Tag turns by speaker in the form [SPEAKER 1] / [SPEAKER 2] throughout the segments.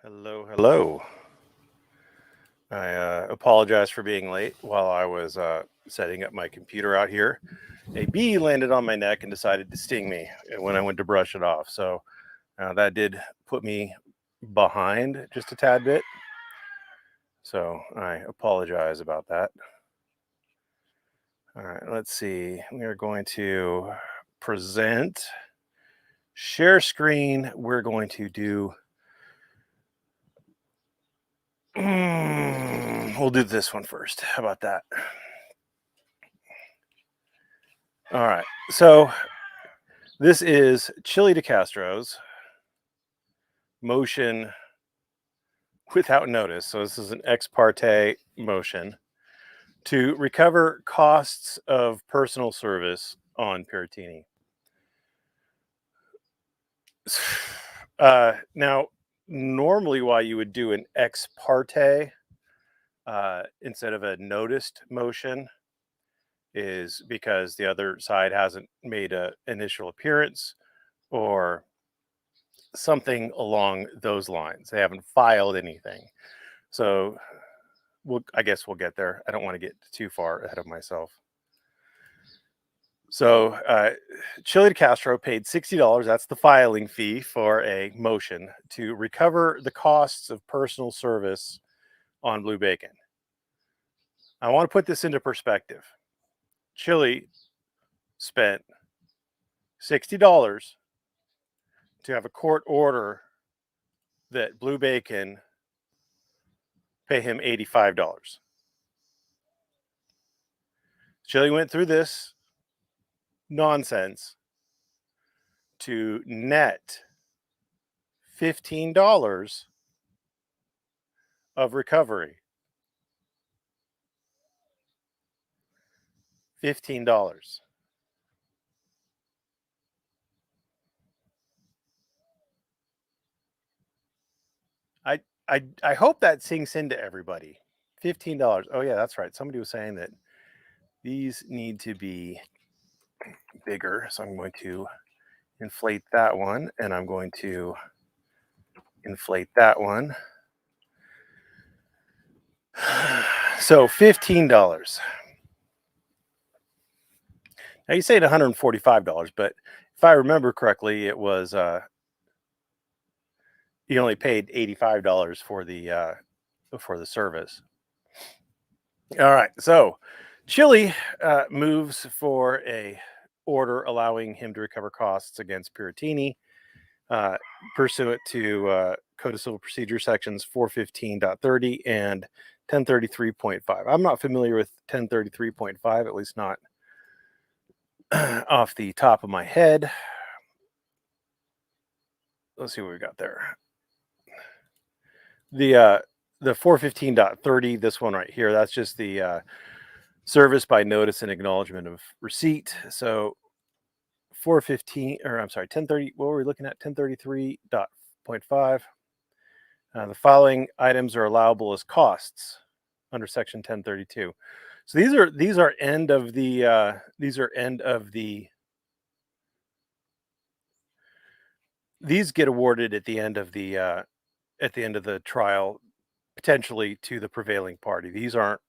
[SPEAKER 1] Hello, hello. I apologize for being late while I was setting up my computer out here. A bee landed on my neck and decided to sting me when I went to brush it off. So that did put me behind just a tad bit. So I apologize about that. All right, let's see. We are going to present, share screen. We're going to do. We'll do this one first. How about that? All right. So this is Chille Decastro's motion without notice. So this is an ex parte motion to recover costs of personal service on Piratini. Now, normally why you would do an ex parte instead of a noticed motion is because the other side hasn't made an initial appearance or something along those lines. They haven't filed anything. So I guess we'll get there. I don't want to get too far ahead of myself. So Chille Decastro paid $60. That's the filing fee for a motion to recover the costs of personal service on Blue Bacon. I want to put this into perspective. Chille spent $60 to have a court order that Blue Bacon pay him $85. Chille went through this nonsense to net $15 of recovery. $15. I hope that sinks into everybody. $15. Oh yeah, that's right. Somebody was saying that these need to be bigger, so I'm going to inflate that one, and I'm going to inflate that one. So $15. Now you say it $145, but if I remember correctly, it was he only paid $85 for the service. All right, so Chille moves for a order allowing him to recover costs against Piratini, pursuant to Code of Civil Procedure sections 415.30 and 1033.5. I'm not familiar with 1033.5, at least not off the top of my head. Let's see what we got there. The 415.30, this one right here, that's just the service by notice and acknowledgement of receipt. So 415, or I'm sorry, 1030, what were we looking at? 1033.5. The following items are allowable as costs under section 1032. So these are end of the these get awarded at the end of the trial, potentially to the prevailing party. These aren't,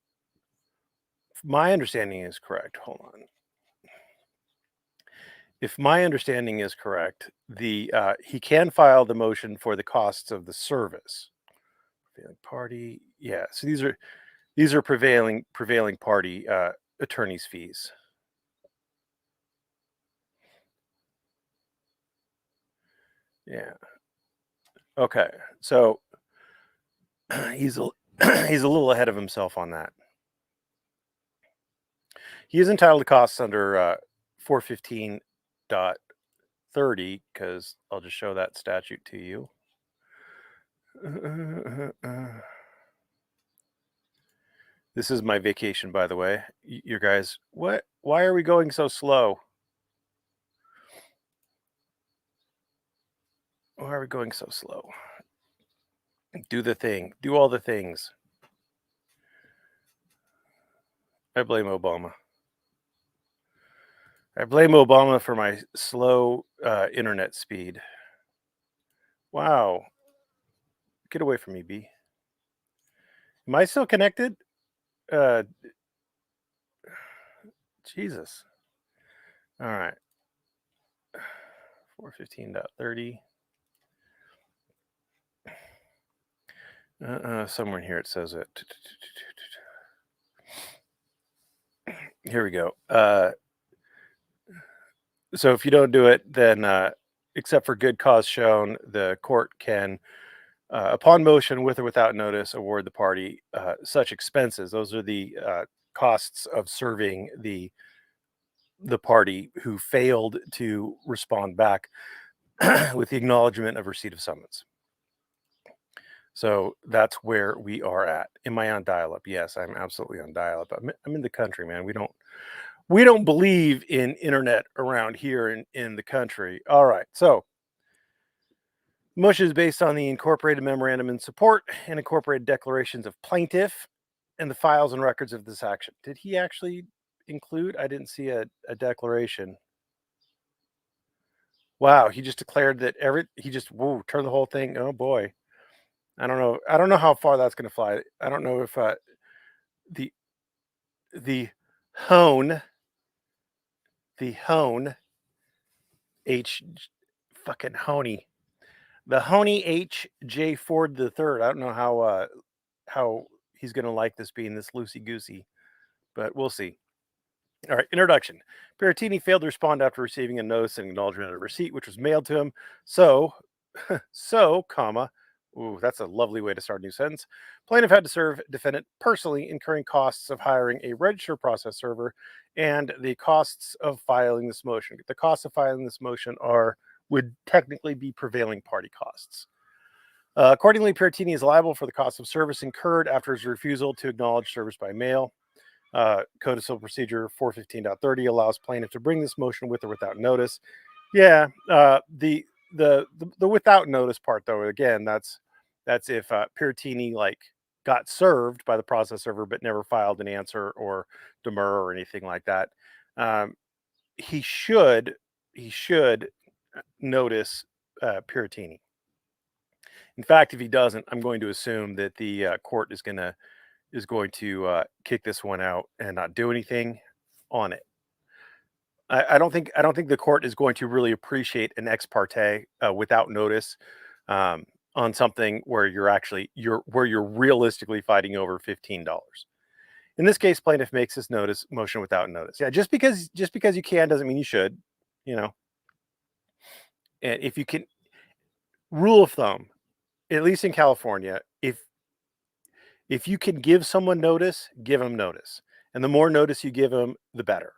[SPEAKER 1] my understanding is correct. Hold on. If my understanding is correct, he can file the motion for the costs of the service. Prevailing party, yeah. So these are prevailing party attorney's fees. Yeah. Okay. So he's a he's a little ahead of himself on that. He is entitled to costs under 415.30, because I'll just show that statute to you. This is my vacation, by the way. You guys, what? Why are we going so slow? Why are we going so slow? Do the thing. Do all the things. I blame Obama. I blame Obama for my slow internet speed. Wow. Get away from me, B. Am I still connected? Uh, Jesus. All right. 415.30. Somewhere in here it says it. Here we go. So if you don't do it, then except for good cause shown, the court can, upon motion with or without notice, award the party such expenses. Those are the costs of serving the party who failed to respond back with the acknowledgement of receipt of summons. So that's where we are at. Am I on dial-up? Yes, I'm absolutely on dial-up. I'm in the country, man. We don't believe in internet around here in the country. All right. So motion is based on the incorporated memorandum in support and incorporated declarations of plaintiff and the files and records of this action. Did he actually include? I didn't see a declaration. Wow, he just declared that he just turned the whole thing. Oh boy. I don't know. I don't know how far that's going to fly. I don't know if the the hone the hone H fucking honey the honey H.J. Ford the third. I don't know how he's going to like this being this loosey goosey, but we'll see. All right, introduction. Perrotini failed to respond after receiving a notice and acknowledgement of receipt, which was mailed to him. So, comma, ooh, that's a lovely way to start a new sentence. Plaintiff had to serve defendant personally, incurring costs of hiring a register process server and the costs of filing this motion. The costs of filing this motion would technically be prevailing party costs. Accordingly, Perrotini is liable for the cost of service incurred after his refusal to acknowledge service by mail. Code of Civil Procedure 415.30 allows plaintiff to bring this motion with or without notice. Yeah, the without notice part, though, again, that's if Perrotini got served by the process server but never filed an answer or demur or anything like that. He should notice Perrotini. In fact, if he doesn't, I'm going to assume that the court is going to kick this one out and not do anything on it. I don't think the court is going to really appreciate an ex parte without notice on something where you're realistically fighting over $15. In this case, plaintiff makes this motion without notice. Yeah, just because you can doesn't mean you should, you know. And if you can, rule of thumb, at least in California, if you can give someone notice, give them notice. And the more notice you give them, the better.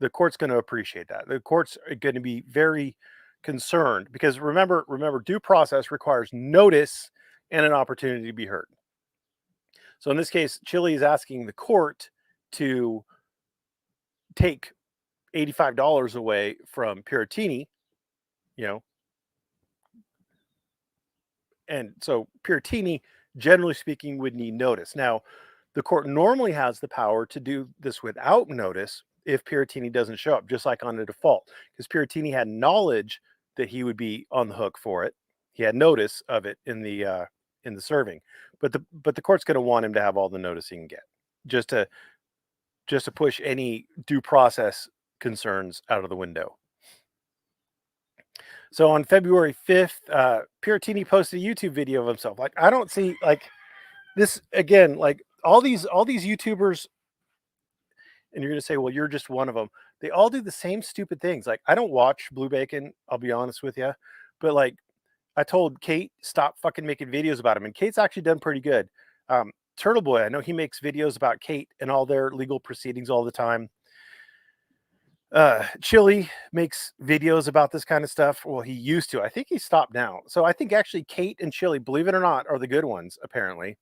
[SPEAKER 1] The court's going to appreciate that. The courts are going to be very concerned because remember, due process requires notice and an opportunity to be heard. So in this case, Chille is asking the court to take $85 away from Perrotini, you know. And so Perrotini, generally speaking, would need notice. Now, the court normally has the power to do this without notice if Perrotini doesn't show up, just like on a default, because Perrotini had knowledge that he would be on the hook for it. He had notice of it in the serving, but the court's going to want him to have all the notice he can get, just to push any due process concerns out of the window. So on February 5th, Perrotini posted a YouTube video of himself. Like, I don't see this again, all these YouTubers, and you're going to say, well, you're just one of them. They all do the same stupid things. Like, I don't watch Blue Bacon, I'll be honest with you, but I told Kate, stop fucking making videos about him. And Kate's actually done pretty good. Turtle Boy, I know he makes videos about Kate and all their legal proceedings all the time. Chille makes videos about this kind of stuff. Well, he used to. I think he stopped now. So I think actually Kate and Chille, believe it or not, are the good ones, apparently,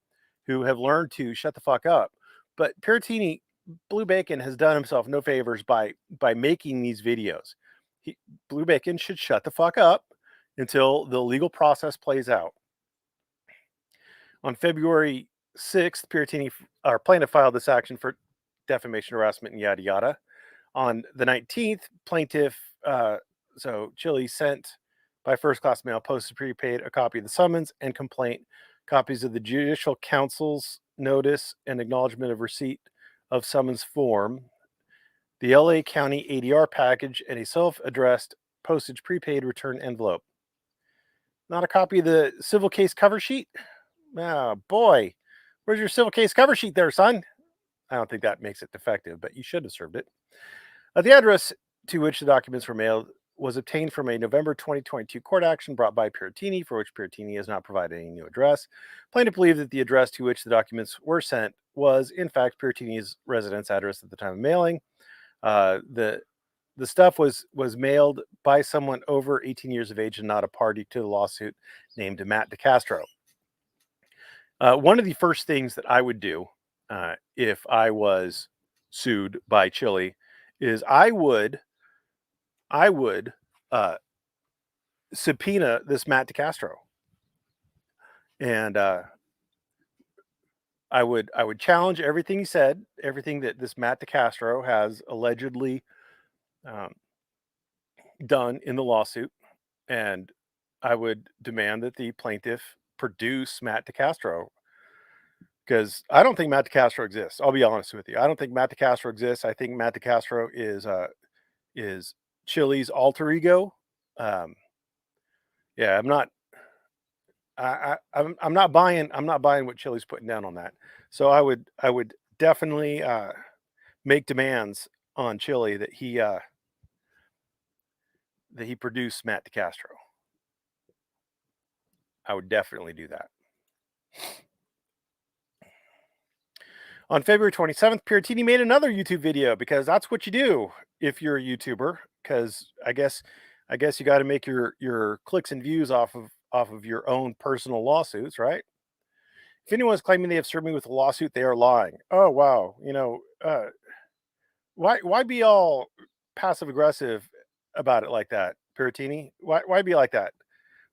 [SPEAKER 1] who have learned to shut the fuck up. But Perrotini, Blue Bacon, has done himself no favors by making these videos. Blue Bacon should shut the fuck up until the legal process plays out. On February 6th, Perrotini, our plaintiff, filed this action for defamation, harassment, and yada yada. On the 19th, plaintiff, so Chille sent by first class mail, posted prepaid a copy of the summons and complaint copies of the Judicial Council's notice and acknowledgement of receipt of summons form, the LA County ADR package, and a self-addressed postage prepaid return envelope. Not a copy of the civil case cover sheet? Oh, boy. Where's your civil case cover sheet there, son? I don't think that makes it defective, but you should have served it. The address to which the documents were mailed was obtained from a November 2022 court action brought by Piratini, for which Piratini has not provided any new address. Plaintiff believed that the address to which the documents were sent was, in fact, Piratini's residence address at the time of mailing. The stuff was mailed by someone over 18 years of age and not a party to the lawsuit, named Matt Decastro. One of the first things that I would do if I was sued by Chille is I would subpoena this Matt Decastro, and I would challenge everything he said, everything that this Matt Decastro has allegedly done in the lawsuit, and I would demand that the plaintiff produce Matt Decastro, because I don't think Matt Decastro exists. I'll be honest with you. I don't think Matt Decastro exists. I think Matt Decastro is Chille's alter ego. Yeah, I'm not. I'm not buying. I'm not buying what Chille's putting down on that. So I would definitely make demands on Chille that he produce Matt Decastro. I would definitely do that. On February 27th, Piratini made another YouTube video, because that's what you do if you're a YouTuber. Because I guess you got to make your clicks and views off of your own personal lawsuits, right? If anyone's claiming they have served me with a lawsuit, they are lying. Oh wow, why be all passive aggressive about it like that, Piratini? Why be like that?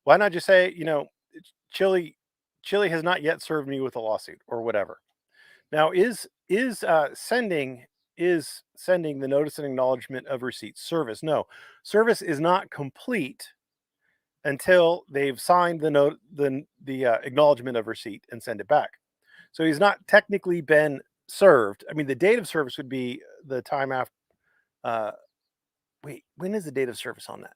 [SPEAKER 1] Why not just say, Chille has not yet served me with a lawsuit or whatever. Now, is sending the notice and acknowledgement of receipt service? No, service is not complete until they've signed the acknowledgement of receipt and send it back. So he's not technically been served. I mean, the date of service would be the time after. Wait, when is the date of service on that?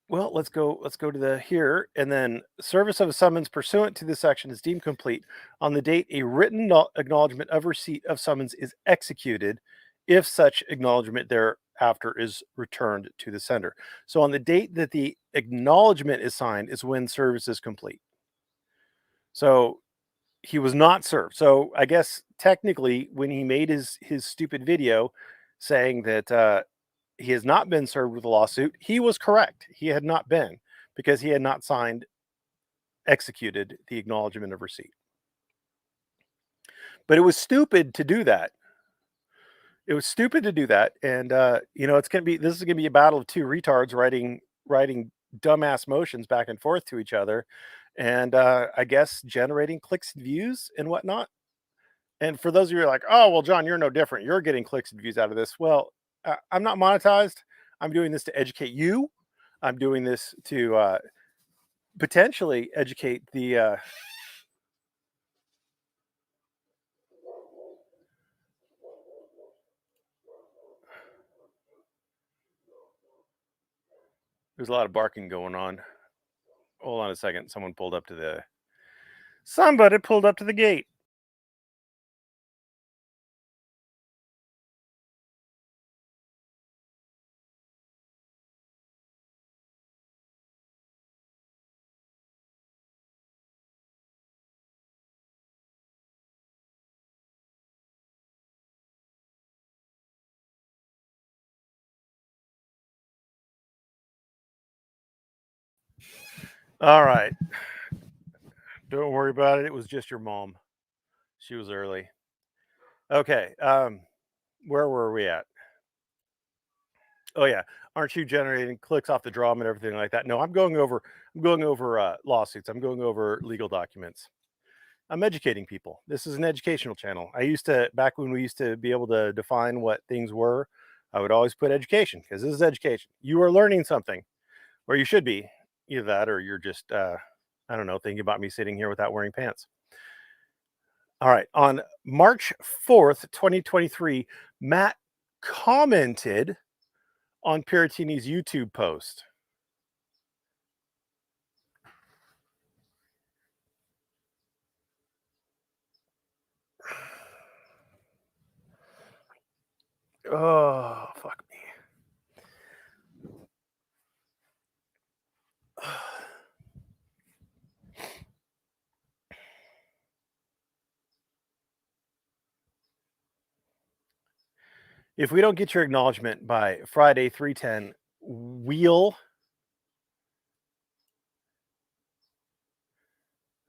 [SPEAKER 1] Well, let's go to the here, and then service of a summons pursuant to this section is deemed complete on the date a written acknowledgement of receipt of summons is executed, if such acknowledgement thereafter is returned to the sender. So on the date that the acknowledgement is signed is when service is complete. So he was not served. So I guess technically, when he made his stupid video saying that he has not been served with a lawsuit, he was correct. He had not been, because he had not executed the acknowledgement of receipt. But it was stupid to do that. It was stupid to do that. And this is gonna be a battle of two retards writing dumbass motions back and forth to each other, and I guess generating clicks and views and whatnot. And for those of you who are like, oh well, John, you're no different. You're getting clicks and views out of this. Well, I'm not monetized. I'm doing this to educate you. I'm doing this to potentially educate the there's a lot of barking going on. Hold on a second. Somebody pulled up to the gate. All right. Don't worry about it. It was just your mom. She was early. Okay. Where were we at? Oh yeah. Aren't you generating clicks off the drum and everything like that? No, I'm going over lawsuits. I'm going over legal documents. I'm educating people. This is an educational channel. Back when we used to be able to define what things were, I would always put education, because this is education. You are learning something, or you should be. Either that or you're just, I don't know, thinking about me sitting here without wearing pants. All right. On March 4th, 2023, Matt commented on Piratini's YouTube post. Oh, fuck me. If we don't get your acknowledgement by Friday 310, we'll,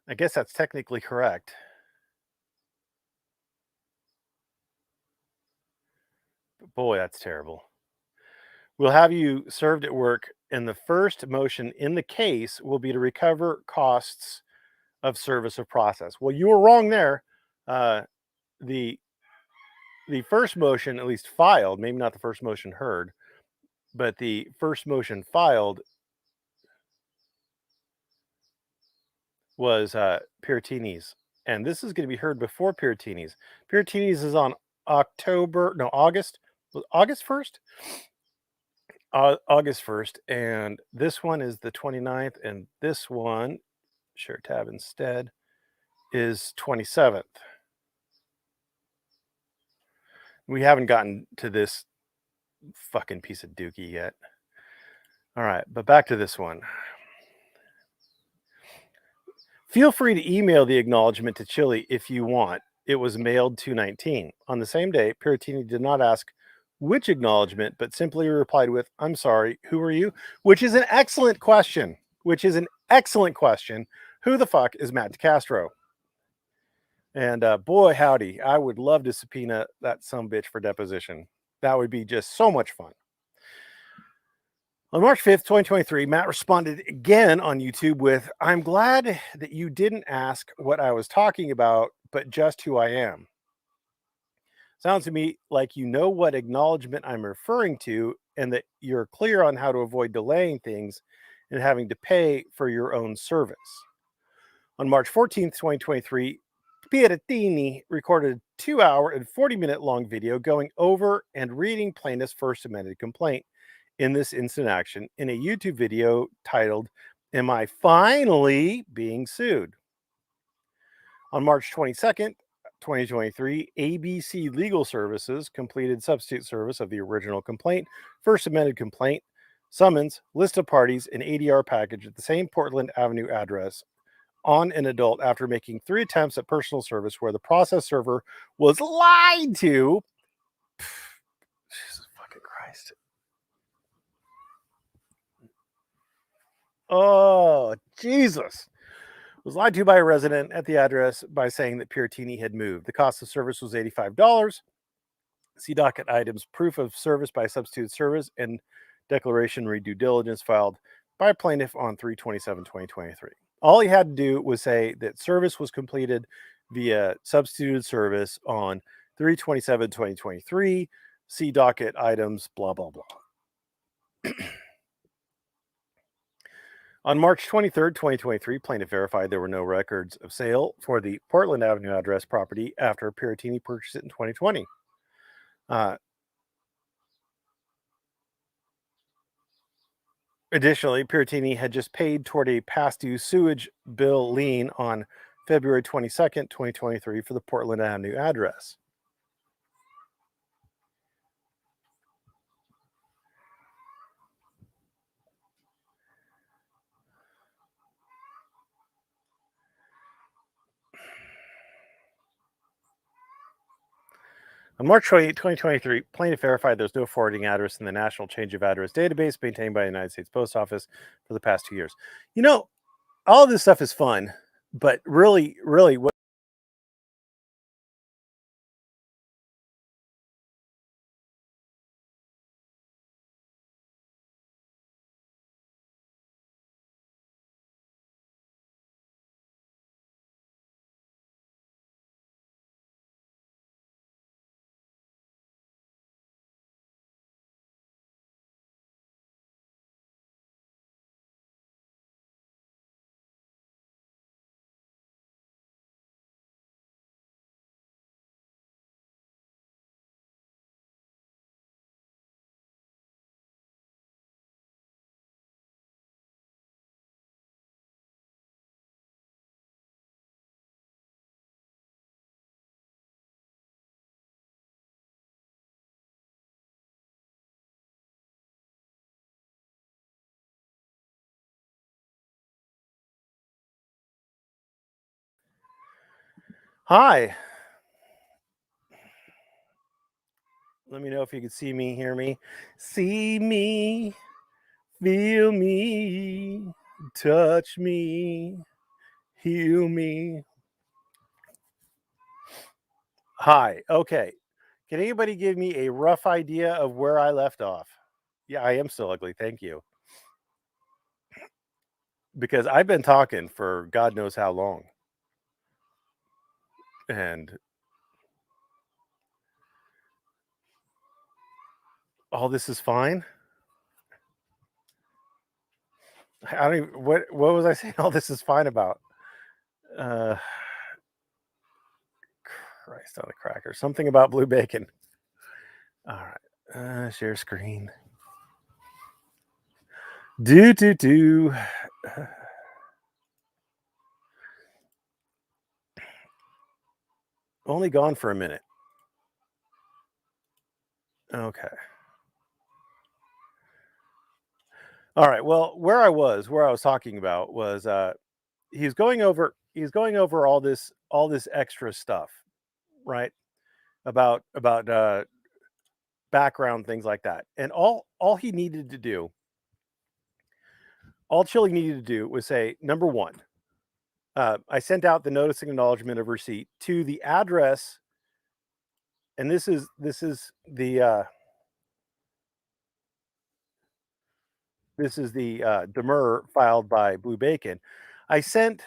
[SPEAKER 1] I guess that's technically correct. But boy, that's terrible. We'll have you served at work, and the first motion in the case will be to recover costs of service of process. Well, you were wrong there. Uh, the the first motion, at least filed, maybe not the first motion heard, but the first motion filed was Piratini's, and this is going to be heard before Piratini's. Piratini's is on August 1st, August 1st, and this one is the 29th, and this one, share tab instead, is 27th. We haven't gotten to this fucking piece of dookie yet. All right, but back to this one. Feel free to email the acknowledgement to Chille if you want. It was mailed 2/19. On the same day, Piratini did not ask which acknowledgement, but simply replied with, "I'm sorry, who are you?" Which is an excellent question. Who the fuck is Matt Decastro? And boy, howdy, I would love to subpoena that sumbitch for deposition. That would be just so much fun. On March 5th, 2023, Matt responded again on YouTube with, "I'm glad that you didn't ask what I was talking about, but just who I am. Sounds to me like you know what acknowledgement I'm referring to and that you're clear on how to avoid delaying things and having to pay for your own service." On March 14th, 2023, Piratini recorded a 2-hour and 40-minute long video going over and reading plaintiff's first amended complaint in this instant action in a YouTube video titled, "Am I Finally Being Sued?" On March 22nd, 2023, ABC Legal Services completed substitute service of the original complaint, first amended complaint, summons, list of parties, and ADR package at the same Portland Avenue address on an adult after making 3 attempts at personal service where the process server was lied to. Jesus fucking Christ. Oh, Jesus. Was lied to by a resident at the address by saying that Piratini had moved. The cost of service was $85. See docket items, proof of service by substitute service, and declaration re due diligence filed by a plaintiff on 3/27/2023. All he had to do was say that service was completed via substituted service on 3/27/2023. See docket items, blah, blah, blah. On March 23rd, 2023, plaintiff verified there were no records of sale for the Portland Avenue address property after Piratini purchased it in 2020. Additionally, Piratini had just paid toward a past due sewage bill lien on February 22nd, 2023 for the Portland Avenue address. On March 28, 2023, plaintiff verified there's no forwarding address in the National Change of Address database maintained by the United States Post Office for the past 2 years. You know, all of this stuff is fun, but really, what Hi. Let me know if you can see me, hear me. See me, feel me, touch me, heal me. Hi. Okay. Can anybody give me a rough idea of where I left off? Yeah, I am still ugly. Thank you. Because I've been talking for God knows how long. And all this is fine. I don't even what was I saying all this is fine about? Uh Christ on a cracker. Something about blue bacon. All right. Share screen. Do. Only gone for a minute. Okay. All right. Well, where I was talking about was he's going over all this extra stuff, right? About background things like that. And all he needed to do, all Chili needed to do was say, number one, I sent out the notice and acknowledgement of receipt to the address, and this is the demur filed by Blue Bacon. I sent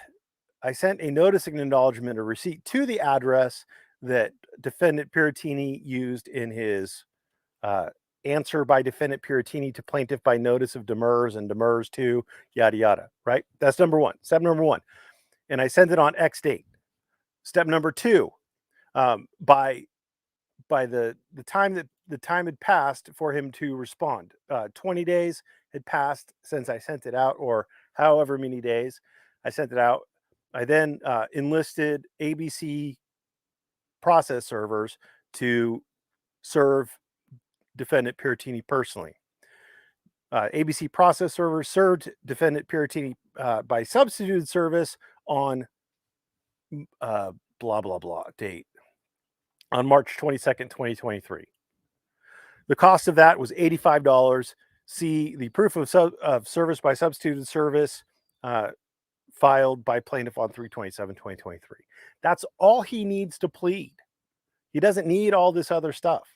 [SPEAKER 1] I sent a notice and acknowledgement of receipt to the address that defendant Piratini used in his uh, answer by defendant Piratini to plaintiff by notice of demurs and demurs to yada yada. Right? That's number one. Step number one, and I sent it on X date. Step number two, by the time had passed for him to respond. 20 days had passed since I sent it out, or however many days I sent it out. I then enlisted ABC process servers to serve defendant Piratini personally. ABC process servers served defendant Piratini by substituted service on uh, blah blah blah date on March 22nd, 2023. The cost of that was $85. See the proof of service by substituted service uh, filed by plaintiff on 3/27/2023. That's all he needs to plead. He doesn't need all this other stuff.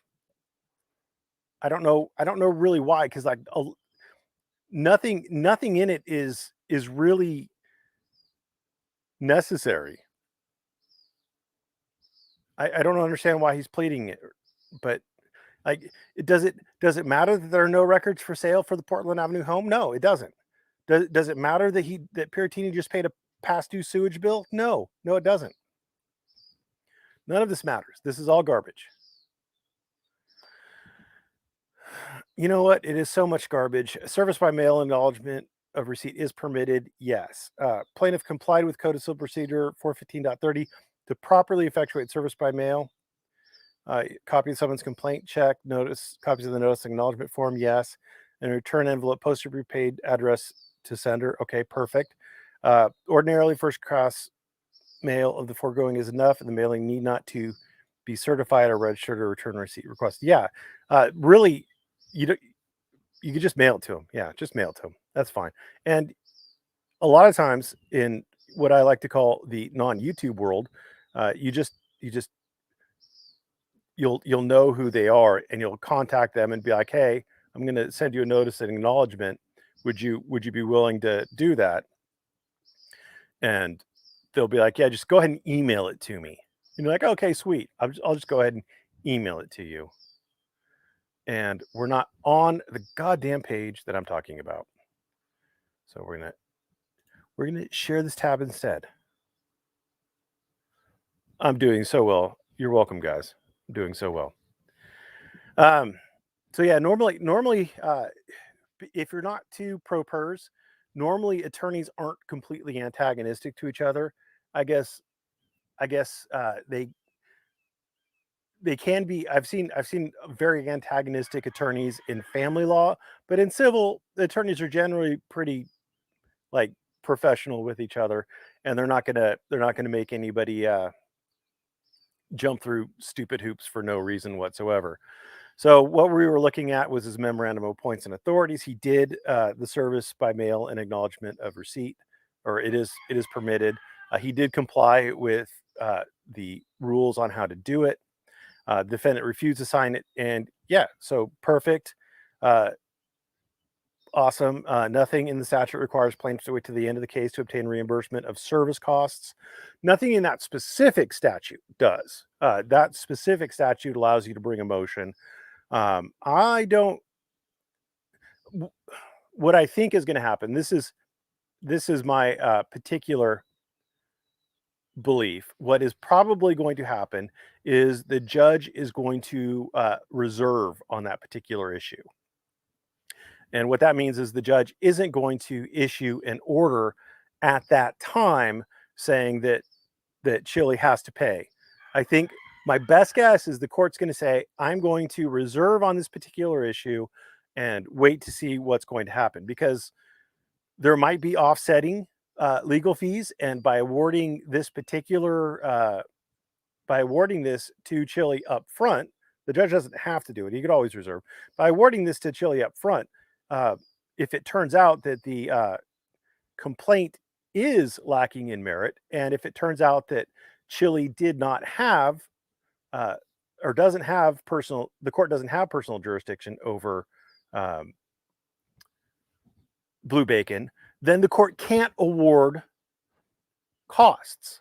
[SPEAKER 1] I don't know really why, because like nothing in it is really necessary. I don't understand why he's pleading it, but like, does it matter that there are no records for sale for the Portland Avenue home? No, it doesn't. Does it matter that Piratini just paid a past due sewage bill? No, no, it doesn't. None of this matters. This is all garbage. You know what? It is so much garbage. Service by mail acknowledgement of receipt is permitted. Yes. Plaintiff complied with Code of Civil Procedure 415.30 to properly effectuate service by mail. Copy of someone's complaint, check. Notice, copies of the notice acknowledgement form, yes. And return envelope, posted prepaid address to sender. Okay, perfect. Ordinarily, first class mail of the foregoing is enough, and the mailing need not to be certified or registered or return receipt request. Yeah, really, you don't, you could just mail it to them. Yeah, just mail it to them. That's fine. And a lot of times in what I like to call the non-YouTube world, you just you'll know who they are, and you'll contact them and be like, hey, I'm going to send you a notice and acknowledgement. Would you be willing to do that? And they'll be like, yeah, just go ahead and email it to me. And you're like, okay, sweet. I'll just go ahead and email it to you. And we're not on the goddamn page that I'm talking about. So we're gonna share this tab instead. I'm doing so well. You're welcome, guys. I'm doing so well. Um, so yeah, normally, if you're not too pro pers, normally attorneys aren't completely antagonistic to each other. I guess they can be. I've seen very antagonistic attorneys in family law, but in civil, the attorneys are generally pretty like professional with each other, and they're not gonna make anybody jump through stupid hoops for no reason whatsoever. So what we were looking at was his memorandum of points and authorities. He did the service by mail in acknowledgement of receipt, or it is permitted. He did comply with the rules on how to do it. Defendant refused to sign it, and yeah, so perfect. Uh, Awesome. Nothing in the statute requires plaintiffs to wait to the end of the case to obtain reimbursement of service costs. Nothing in that specific statute does. That specific statute allows you to bring a motion. I don't. What I think is going to happen. This is my particular belief. What is probably going to happen is the judge is going to reserve on that particular issue. And what that means is the judge isn't going to issue an order at that time saying that Chille has to pay. I think my best guess is the court's going to say, I'm going to reserve on this particular issue and wait to see what's going to happen, because there might be offsetting legal fees. And by awarding this to Chille up front, the judge doesn't have to do it. He could always reserve. By awarding this to Chille up front, if it turns out that the complaint is lacking in merit, and if it turns out that Chille did not have or doesn't have the court doesn't have personal jurisdiction over Blue Bacon, then the court can't award costs.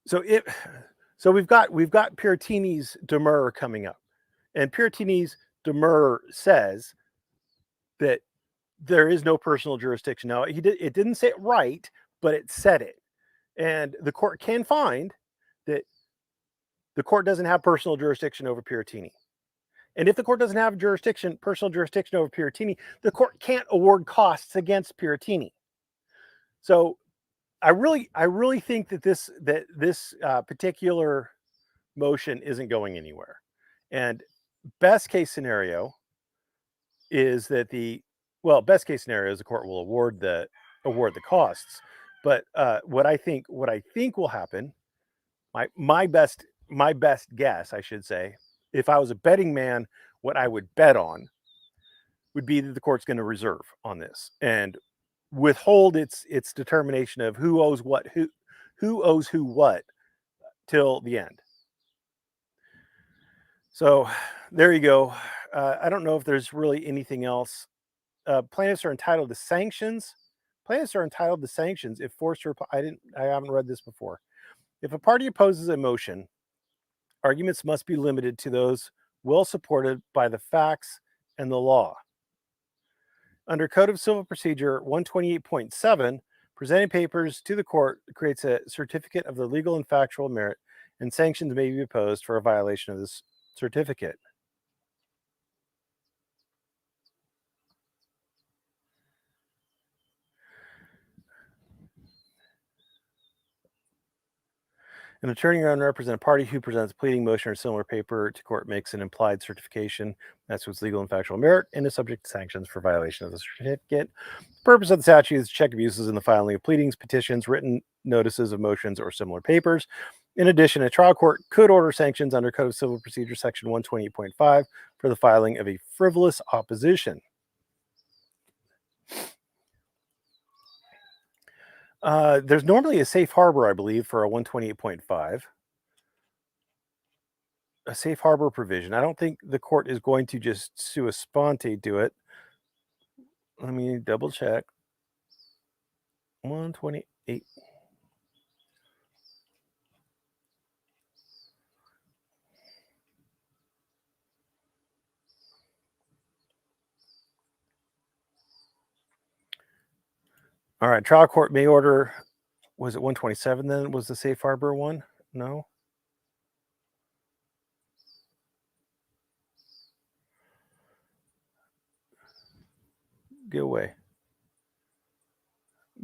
[SPEAKER 1] So we've got Piratini's demur coming up. And Piratini's demur says that there is no personal jurisdiction. Now, it didn't say it right, but it said it. And the court can find that the court doesn't have personal jurisdiction over Piratini. And if the court doesn't have personal jurisdiction over Piratini, the court can't award costs against Piratini. So I really think that this particular motion isn't going anywhere. And best case scenario is that the court will award the costs. But what I think will happen, my best guess, I should say, if I was a betting man, what I would bet on would be that the court's going to reserve on this and withhold its determination of who owes who what till the end. So there you go. I don't know if there's really anything else. Plaintiffs are entitled to sanctions. Plaintiffs are entitled to sanctions if forced to reply. I haven't read this before. If a party opposes a motion, arguments must be limited to those well supported by the facts and the law. Under Code of Civil Procedure 128.7, presenting papers to the court creates a certificate of the legal and factual merit, and sanctions may be imposed for a violation of this certificate. An attorney or unrepresented party who presents a pleading motion or similar paper to court makes an implied certification that's what's legal and factual merit and is subject to sanctions for violation of the certificate. The purpose of the statute is to check abuses in the filing of pleadings, petitions, written notices of motions, or similar papers. In addition, a trial court could order sanctions under Code of Civil Procedure Section 128.5 for the filing of a frivolous opposition. There's normally a safe harbor, I believe, for a 128.5. A safe harbor provision. I don't think the court is going to just sua sponte do it. Let me double check. 128. All right, trial court may order, was it 127 then? Was the safe harbor one? No. Go away.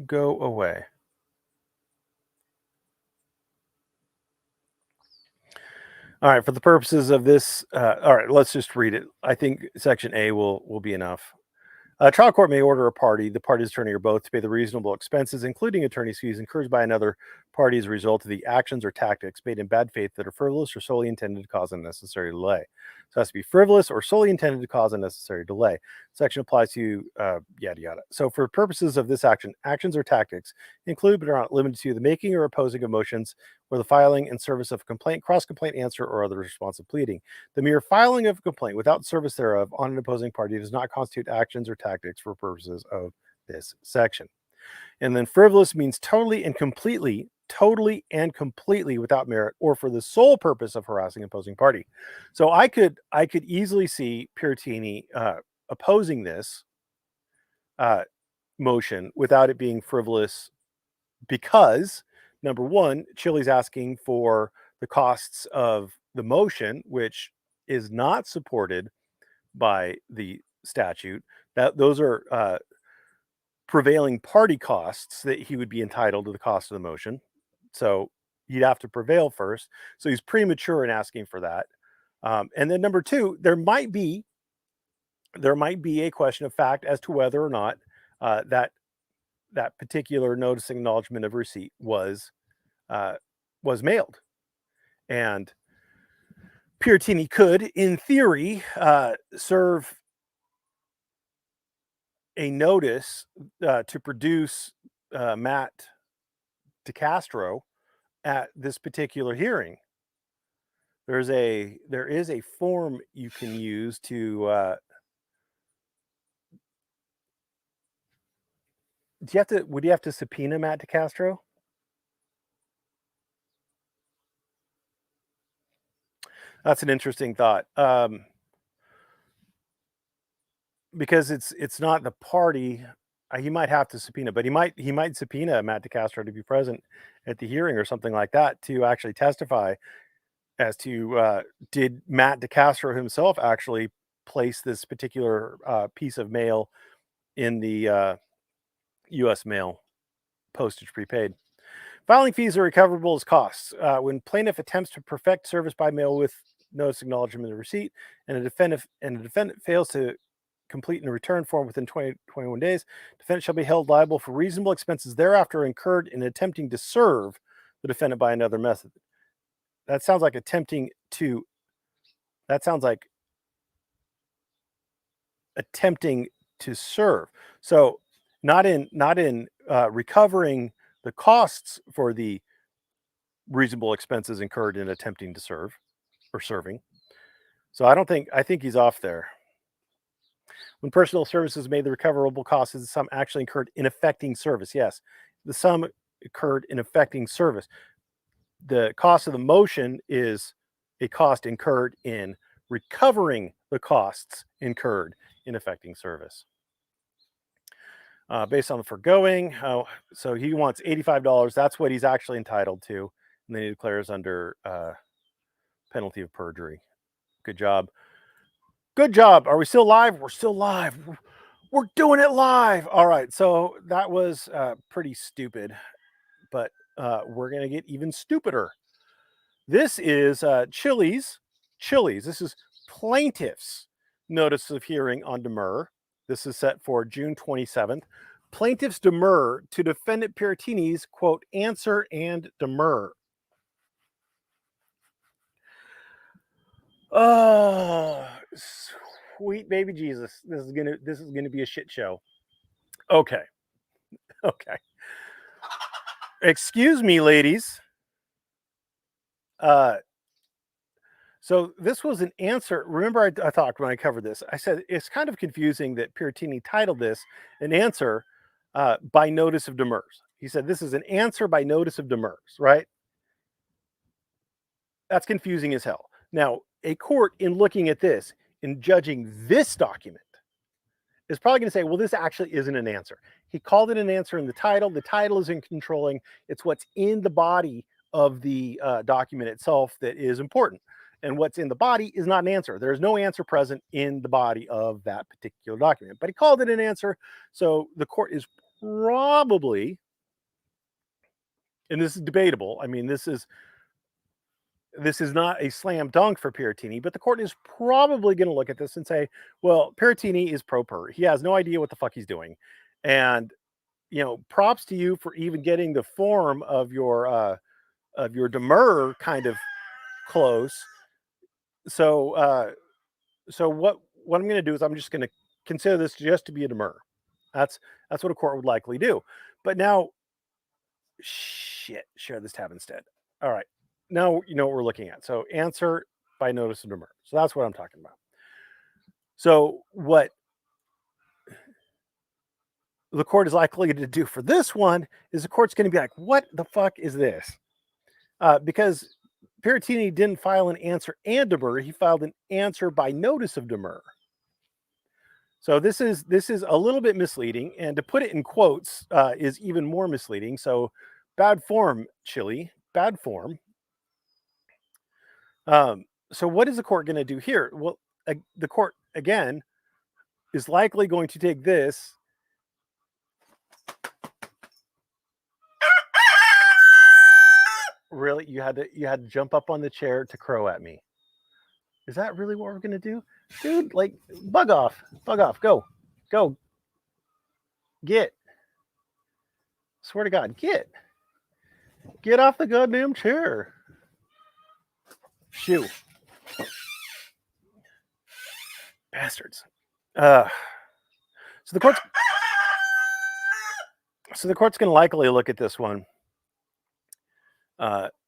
[SPEAKER 1] Go away. All right, for the purposes of this, all right, let's just read it. I think Section A will be enough. A trial court may order a party, the party's attorney or both, to pay the reasonable expenses, including attorney's fees, incurred by another party as a result of the actions or tactics made in bad faith that are frivolous or solely intended to cause unnecessary delay. So it has to be frivolous or solely intended to cause unnecessary delay. Section applies to yada yada. So for purposes of this action, actions or tactics include but are not limited to the making or opposing of motions or the filing and service of a complaint, cross-complaint answer, or other responsive pleading. The mere filing of a complaint without service thereof on an opposing party does not constitute actions or tactics for purposes of this section. And then frivolous means totally and completely without merit or for the sole purpose of harassing opposing party. So I could easily see Piratini opposing this motion without it being frivolous, because number one, Chille's asking for the costs of the motion, which is not supported by the statute. That those are prevailing party costs that he would be entitled to the cost of the motion. So he'd have to prevail first. So he's premature in asking for that. And then number two, there might be a question of fact as to whether or not that particular notice acknowledgement of receipt was mailed. And Piratini could, in theory, serve a notice to produce Matt Decastro at this particular hearing. There is a form you can use to. Would you have to subpoena Matt Decastro? That's an interesting thought. Because it's not the party. He might have to subpoena, but he might subpoena Matt Decastro to be present at the hearing or something like that to actually testify as to did Matt Decastro himself actually place this particular piece of mail in the U.S. mail, postage prepaid. Filing fees are recoverable as costs. When plaintiff attempts to perfect service by mail with notice acknowledgement of receipt, and a defendant fails to complete and return form within 21 days, defendant shall be held liable for reasonable expenses thereafter incurred in attempting to serve the defendant by another method. That sounds like attempting to serve. So not in recovering the costs for the reasonable expenses incurred in attempting to serve or serving. So I think he's off there. When personal services made, the recoverable cost is the sum actually incurred in effecting service. Yes, the sum incurred in effecting service. The cost of the motion is a cost incurred in recovering the costs incurred in effecting service. Based on the foregoing, so he wants $85. That's what he's actually entitled to, and then he declares under penalty of perjury. Good job. Good job. Are we still live? We're still live. We're doing it live. All right. So that was pretty stupid, but we're going to get even stupider. This is Chille's. This is plaintiff's notice of hearing on demur. This is set for June 27th. Plaintiff's demur to defendant Piratini's, quote, answer and demur. Oh, sweet baby Jesus. This is gonna be a shit show. Okay. Okay. Excuse me, ladies. So this was an answer. Remember, I talked when I covered this. I said it's kind of confusing that Piratini titled this an answer by notice of demurs. He said this is an answer by notice of demurs, right? That's confusing as hell. Now, a court in looking at this, in judging this document, is probably going to say, well, this actually isn't an answer. He called it an answer in the title. The title isn't controlling. It's what's in the body of the document itself that is important. And what's in the body is not an answer. There's no answer present in the body of that particular document. But he called it an answer. So the court is probably, and this is debatable. I mean, this is this is not a slam dunk for Piratini, but the court is probably going to look at this and say, well, Piratini is pro per. He has no idea what the fuck he's doing. And, props to you for even getting the form of your demur kind of close. So what I'm going to do is I'm just going to consider this just to be a demur. That's what a court would likely do. But now, share this tab instead. All right. Now you know what we're looking at. So answer by notice of demur. So that's what I'm talking about. So what the court is likely to do for this one is the court's going to be like, what the fuck is this? Because Piratini didn't file an answer and demur. He filed an answer by notice of demur. So this is a little bit misleading, and to put it in quotes is even more misleading. So bad form, Chille, bad form. So what is the court going to do here? Well, the court again is likely going to take this. Really, you had to jump up on the chair to crow at me. Is that really what we're going to do? Dude, like, bug off, go, get. Swear to God, get off the goddamn chair. Shoo. Bastards. So the court's going to likely look at this one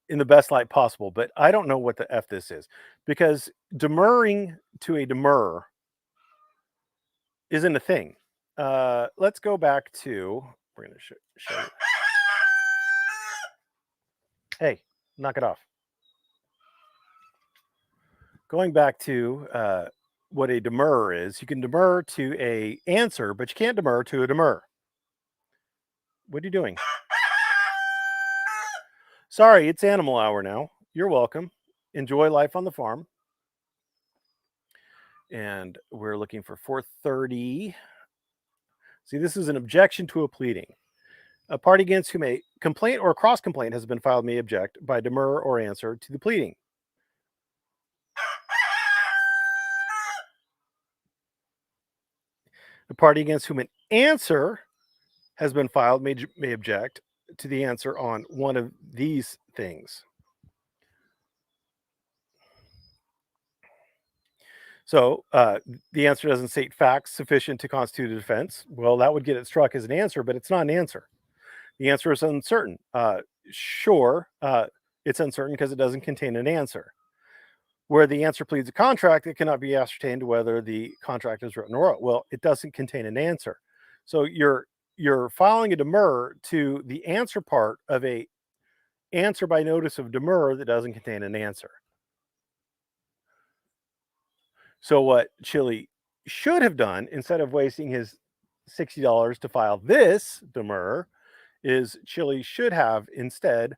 [SPEAKER 1] in the best light possible, but I don't know what the F this is, because demurring to a demur isn't a thing. Let's go back to, we're going to show you. Hey, knock it off. Going back to what a demur is, you can demur to a answer, but you can't demur to a demur. What are you doing? Sorry, it's animal hour now. You're welcome. Enjoy life on the farm. And we're looking for 430. See, this is an objection to a pleading. A party against whom a complaint or a cross complaint has been filed may object by demur or answer to the pleading. The party against whom an answer has been filed may object to the answer on one of these things. So the answer doesn't state facts sufficient to constitute a defense. Well, that would get it struck as an answer, but it's not an answer. The answer is uncertain. Sure, it's uncertain because it doesn't contain an answer. Where the answer pleads a contract, it cannot be ascertained whether the contract is written or oral. Well, it doesn't contain an answer. So you're filing a demur to the answer part of a answer by notice of demur that doesn't contain an answer. So what Chille should have done, instead of wasting his $60 to file this demur, is Chille should have instead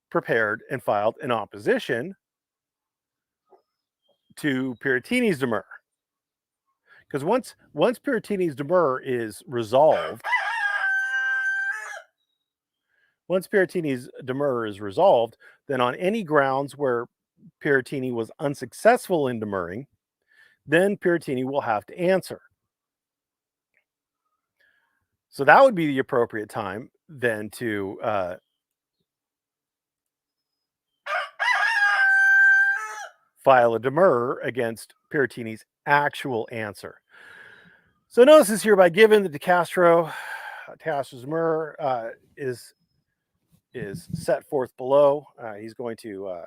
[SPEAKER 1] prepared and filed an opposition to Piratini's demur. Because once Piratini's demur is resolved, then on any grounds where Piratini was unsuccessful in demurring, then Piratini will have to answer. So that would be the appropriate time then to file a demur against Piratini's actual answer. So notice is hereby given that Decastro's demur is set forth below. He's going to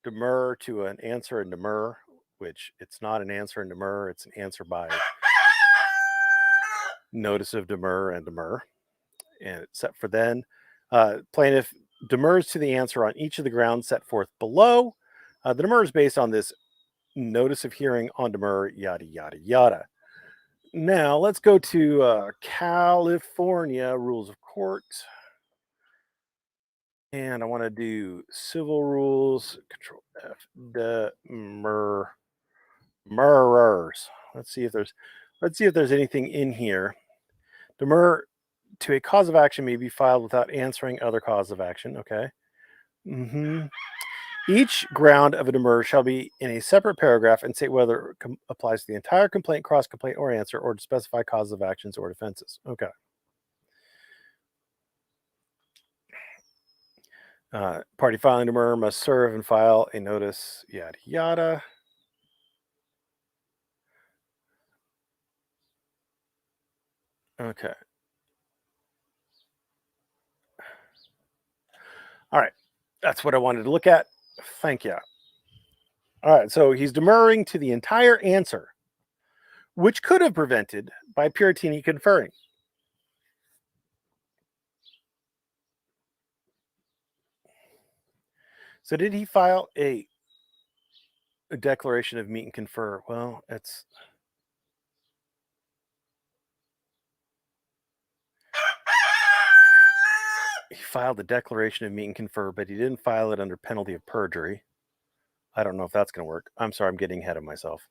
[SPEAKER 1] demur to an answer and demur, which it's not an answer and demur, it's an answer by notice of demur and demur. And it's set for then. Plaintiff demurs to the answer on each of the grounds set forth below. The demur is based on this notice of hearing on demur, yada, yada, yada. Now, let's go to California Rules of Court. And I want to do civil rules, Control F, demurrers. Let's see if there's anything in here. Demur to a cause of action may be filed without answering other cause of action. Okay. Mm-hmm. Each ground of a demur shall be in a separate paragraph and state whether it applies to the entire complaint, cross complaint, or answer, or to specify causes of actions or defenses. Okay. Party filing demur must serve and file a notice, yada yada. Okay. All right. That's what I wanted to look at. Thank you. All right. So he's demurring to the entire answer, which could have prevented by Piratini conferring. So did he file a declaration of meet and confer? Well, it's he filed the declaration of meet and confer, but he didn't file it under penalty of perjury. I don't know if that's going to work. I'm sorry, I'm getting ahead of myself.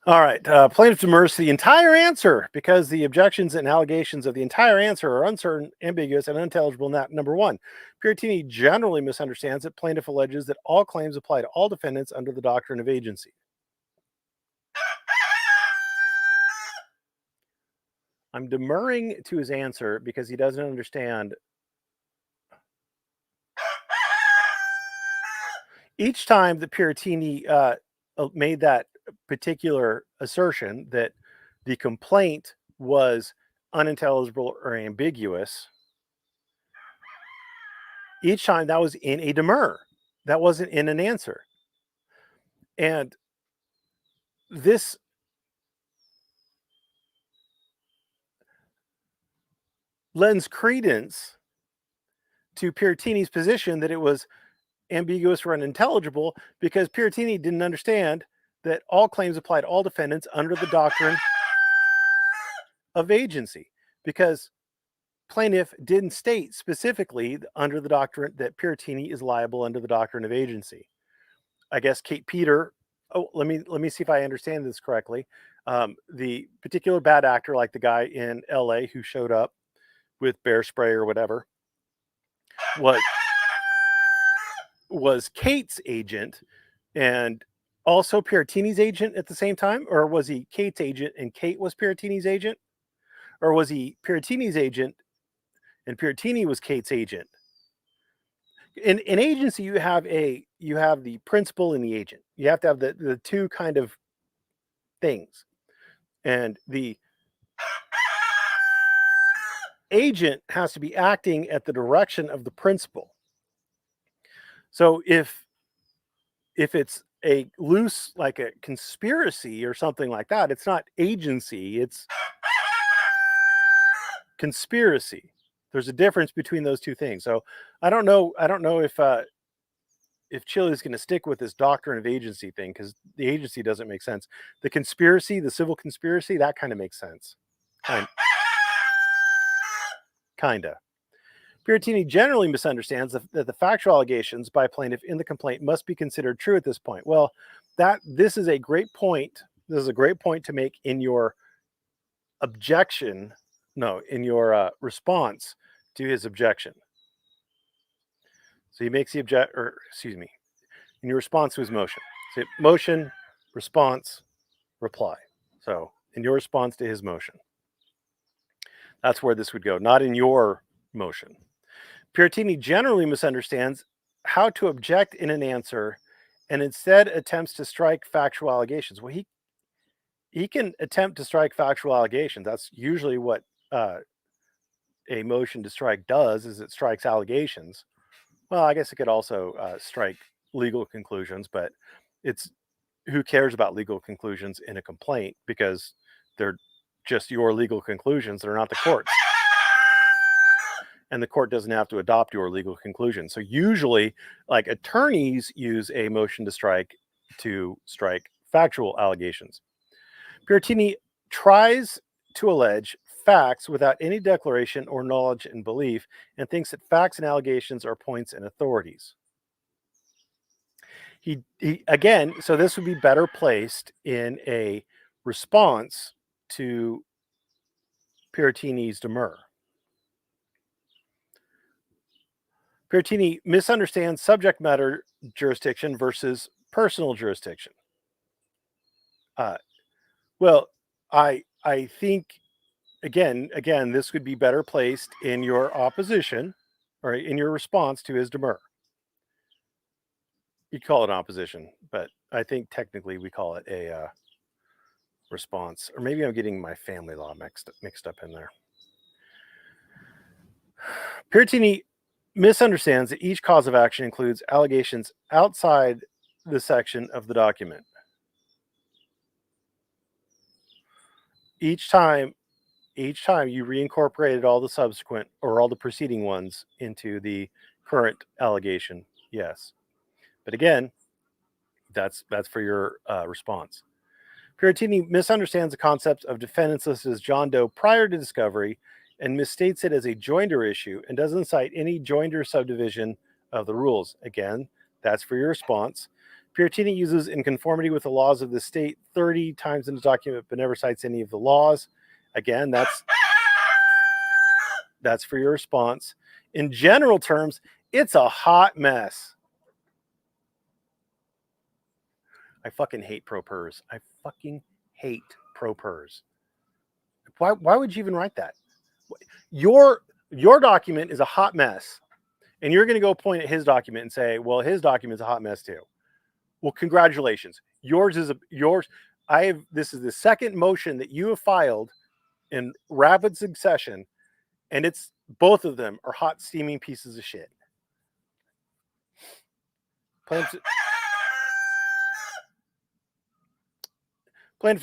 [SPEAKER 1] All right. Plaintiff demurs the entire answer because the objections and allegations of the entire answer are uncertain, ambiguous, and unintelligible. Number one, Piratini generally misunderstands that plaintiff alleges that all claims apply to all defendants under the doctrine of agency. I'm demurring to his answer because he doesn't understand. Each time that Piratini made that particular assertion that the complaint was unintelligible or ambiguous, each time that was in a demur. That wasn't in an answer. And this lends credence to Piratini's position that it was ambiguous or unintelligible because Piratini didn't understand that all claims apply to all defendants under the doctrine of agency, because plaintiff didn't state specifically under the doctrine that Piratini is liable under the doctrine of agency. I guess Kate Peter. Oh, let me see if I understand this correctly. The particular bad actor, like the guy in L.A. who showed up with bear spray or whatever, was Kate's agent and also Piratini's agent at the same time, or was he Kate's agent and Kate was Piratini's agent, or was he Piratini's agent and Piratini was Kate's agent? In agency, you have the principal and the agent. You have to have the two kind of things, and the agent has to be acting at the direction of the principal. So if it's a loose, like a conspiracy or something like that, it's not agency, it's conspiracy. There's a difference between those two things. So I don't know if Chille is going to stick with this doctrine of agency thing, because the agency doesn't make sense. The conspiracy, the civil conspiracy, that kind of makes sense. Kinda. Piratini generally misunderstands that the factual allegations by plaintiff in the complaint must be considered true at this point. Well, this is a great point. This is a great point to make in your objection. No, in your response to his objection. So he makes the in your response to his motion. So motion, response, reply. So in your response to his motion, that's where this would go, not in your motion. Piratini generally misunderstands how to object in an answer and instead attempts to strike factual allegations. Well, he can attempt to strike factual allegations. That's usually what a motion to strike does, is it strikes allegations. Well, I guess it could also strike legal conclusions, but it's who cares about legal conclusions in a complaint, because they're just your legal conclusions. They're not the court's. And the court doesn't have to adopt your legal conclusion. So usually, like, attorneys use a motion to strike factual allegations. Piratini tries to allege facts without any declaration or knowledge and belief, and thinks that facts and allegations are points and authorities. He again, so this would be better placed in a response to Piratini's demur. Piratini misunderstands subject matter jurisdiction versus personal jurisdiction. Well, I think again, this would be better placed in your opposition or in your response to his demur. You call it opposition, but I think technically we call it a response. Or maybe I'm getting my family law mixed up in there. Piratini misunderstands that each cause of action includes allegations outside the section of the document. Each time you reincorporated all the subsequent or all the preceding ones into the current allegation. Yes. But again, that's for your response. Piratini misunderstands the concept of defendants listed as John Doe prior to discovery and misstates it as a joinder issue and doesn't cite any joinder subdivision of the rules. Again, that's for your response. Piratini uses in conformity with the laws of the state 30 times in the document but never cites any of the laws. Again, that's for your response. In general terms, it's a hot mess. I fucking hate pro pers. I fucking hate pro pers. Why would you even write that? Your document is a hot mess, and you're going to go point at his document and say, "Well, his document's a hot mess too." Well, congratulations. Yours. This is the second motion that you have filed in rapid succession, and it's both of them are hot, steaming pieces of shit. Plaintiff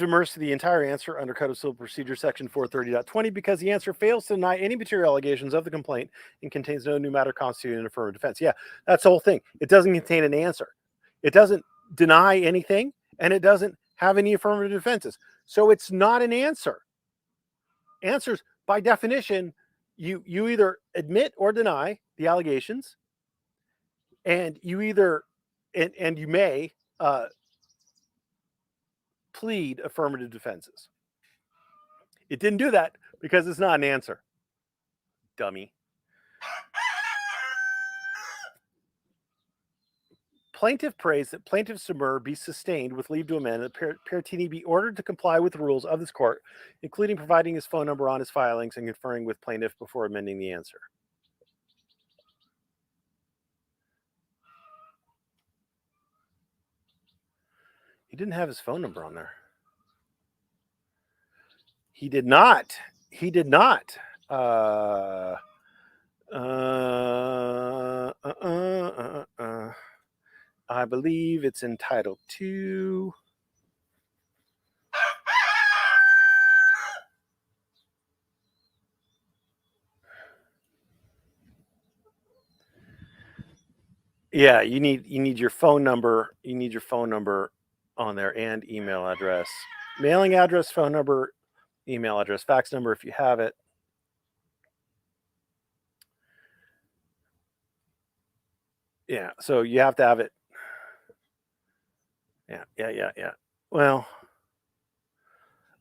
[SPEAKER 1] demurs to the entire answer under Code of Civil Procedure Section 430.20 because the answer fails to deny any material allegations of the complaint and contains no new matter constituting an affirmative defense. Yeah, that's the whole thing. It doesn't contain an answer. It doesn't deny anything, and it doesn't have any affirmative defenses. So it's not an answer. Answers, by definition, you either admit or deny the allegations, and you either and you may plead affirmative defenses. It didn't do that because it's not an answer. Dummy. Plaintiff prays that plaintiff's demur be sustained with leave to amend, and that Piratini be ordered to comply with the rules of this court, including providing his phone number on his filings and conferring with plaintiff before amending the answer. He didn't have his phone number on there. He did not. He did not. I believe it's entitled to. Yeah, you need your phone number. You need your phone number on there and email address, mailing address, phone number, email address, fax number if you have it. Yeah, so you have to have it. Yeah. Well,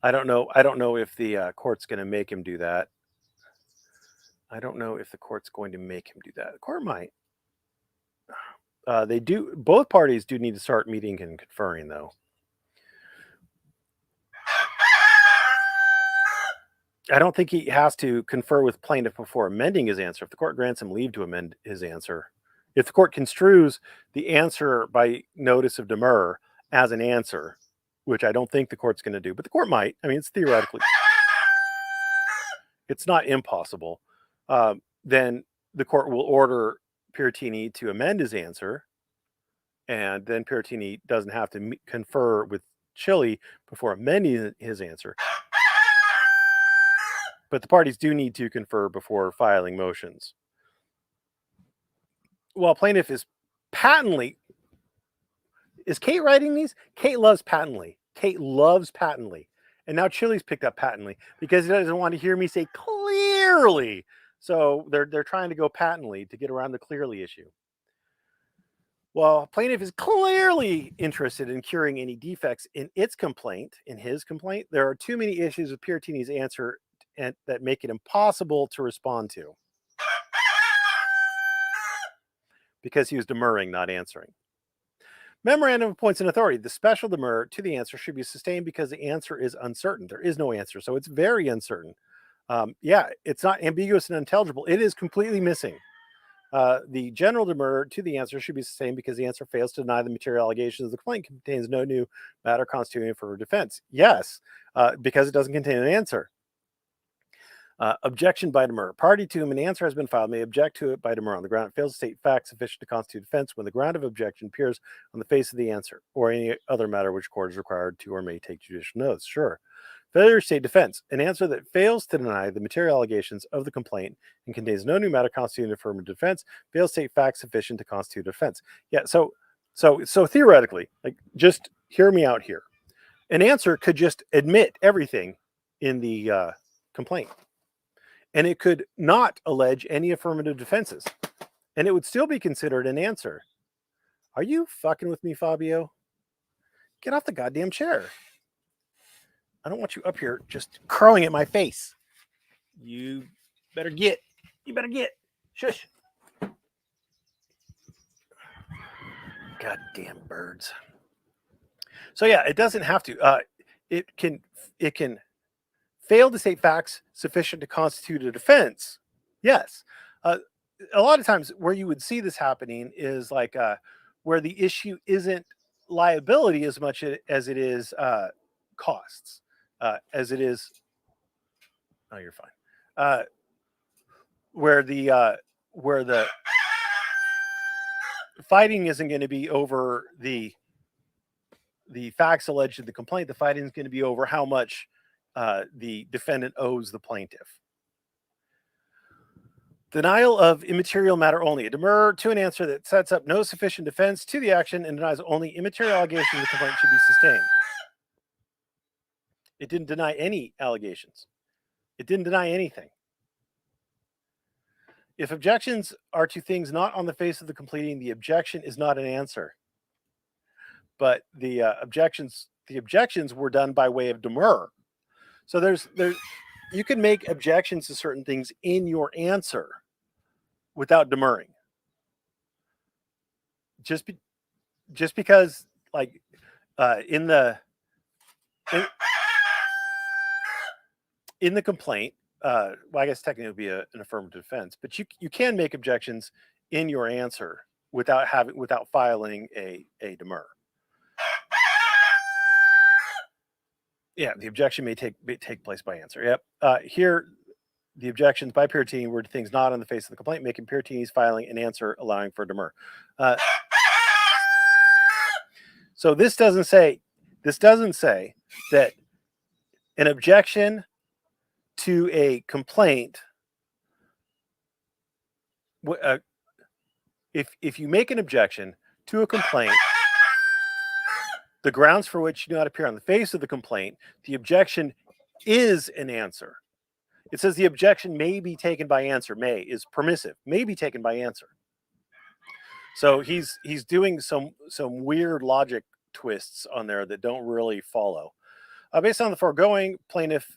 [SPEAKER 1] I don't know if the court's going to make him do that. I don't know if the court's going to make him do that. The court might. They do. Both parties do need to start meeting and conferring, though. I don't think he has to confer with plaintiff before amending his answer. If the court grants him leave to amend his answer, if the court construes the answer by notice of demur as an answer, which I don't think the court's going to do, but the court might. I mean, it's theoretically, it's not impossible. Then the court will order Piratini to amend his answer, and then Piratini doesn't have to confer with Chille before amending his answer. But the parties do need to confer before filing motions. While plaintiff is patently... Is Kate writing these? Kate loves patently. Kate loves patently. And now Chille's picked up patently because he doesn't want to hear me say clearly. So they're trying to go patently to get around the clearly issue. While plaintiff is clearly interested in curing any defects in his complaint, there are too many issues with Piratini's answer that make it impossible to respond to. because he was demurring, not answering. Memorandum of points and authority. The special demur to the answer should be sustained because the answer is uncertain. There is no answer, so it's very uncertain. Yeah, it's not ambiguous and unintelligible. It is completely missing. The general demur to the answer should be sustained because the answer fails to deny the material allegations of the complaint, contains no new matter constituting for defense. Yes, because it doesn't contain an answer. Objection by demur. Party to whom an answer has been filed may object to it by demur on the ground it fails to state facts sufficient to constitute defense when the ground of objection appears on the face of the answer or any other matter which court is required to or may take judicial notice. Sure. Failure to state defense. An answer that fails to deny the material allegations of the complaint and contains no new matter constituting affirmative defense fails to state facts sufficient to constitute defense. Yeah. So theoretically, like, just hear me out here. An answer could just admit everything in the complaint. And it could not allege any affirmative defenses. And it would still be considered an answer. Are you fucking with me, Fabio? Get off the goddamn chair. I don't want you up here just crowing at my face. You better get. Shush. Goddamn birds. So yeah, it doesn't have to. It can fail to state facts sufficient to constitute a defense. Yes. A lot of times where you would see this happening is like where the issue isn't liability as much as it is costs, as it is. Oh, you're fine. Where the fighting isn't going to be over the facts alleged in the complaint. The fighting is going to be over how much the defendant owes the plaintiff. Denial of immaterial matter only. A demur to an answer that sets up no sufficient defense to the action and denies only immaterial allegations of the complaint should be sustained. It didn't deny any allegations. It didn't deny anything. If objections are to things not on the face of the completing, the objection is not an answer. But the objections were done by way of demur. So there's you can make objections to certain things in your answer without demurring. Just because, like, in the complaint, well, I guess technically it would be an affirmative defense, but you can make objections in your answer without filing a demur. Yeah, the objection may take place by answer. Yep. Here, the objections by Piratini were to things not on the face of the complaint, making Piratini's filing an answer allowing for demur. So this doesn't say that an objection to a complaint, if you make an objection to a complaint, the grounds for which do not appear on the face of the complaint, the objection is an answer. It says the objection may be taken by answer. May is permissive. May be taken by answer. So he's doing some weird logic twists on there that don't really follow. Based on the foregoing, plaintiff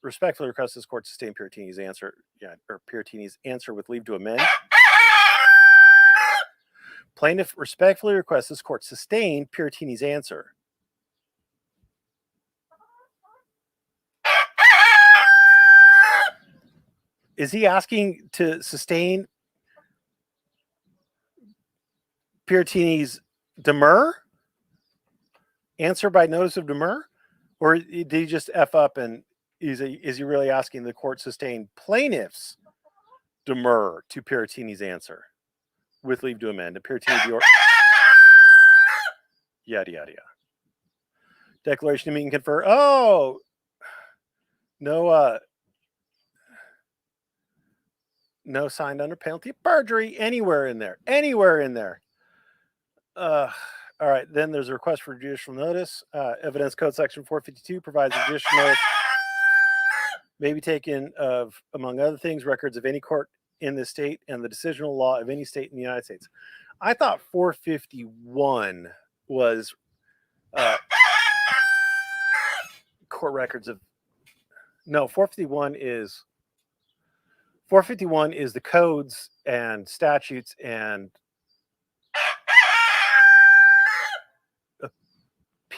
[SPEAKER 1] respectfully requests this court sustain Piratini's answer. Yeah, or Piratini's answer with leave to amend. Plaintiff respectfully requests this court sustain Piratini's answer. Is he asking to sustain Piratini's demur? Answer by notice of demur? Or did he just F up and is he really asking the court sustain plaintiff's demur to Piratini's answer with leave to amend? Piratini be yada yada yada. Declaration to meet and confer. Oh, no signed under penalty of perjury anywhere in there. All right, then there's a request for judicial notice. Evidence Code Section 452 provides judicial notice may be taken of, among other things, records of any court in the state and the decisional law of any state in the United States. I thought 451 was court records of. No, 451 is the codes and statutes and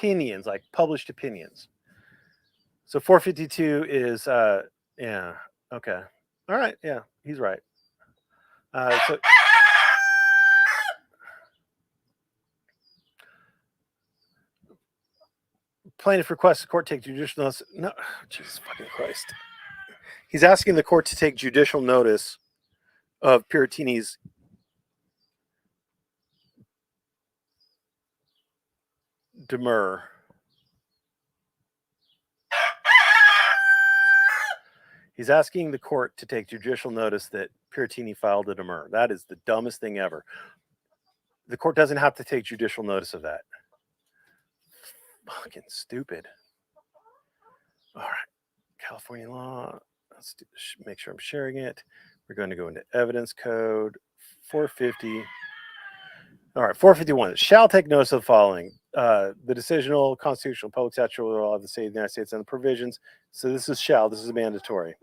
[SPEAKER 1] opinions, like published opinions. So 452 is, yeah, okay. All right, yeah, he's right. So plaintiff requests the court take judicial notice. No, Jesus fucking Christ. He's asking the court to take judicial notice of Piratini's demur. He's asking the court to take judicial notice that Piratini filed a demur. That is the dumbest thing ever. The court doesn't have to take judicial notice of that. Fucking stupid. All right. California law. Let's make sure I'm sharing it. We're going to go into evidence code 450. All right, 451. Shall take notice of the following: the decisional, constitutional, public statutory law of the state of the United States and the provisions. So this is shall. This is mandatory.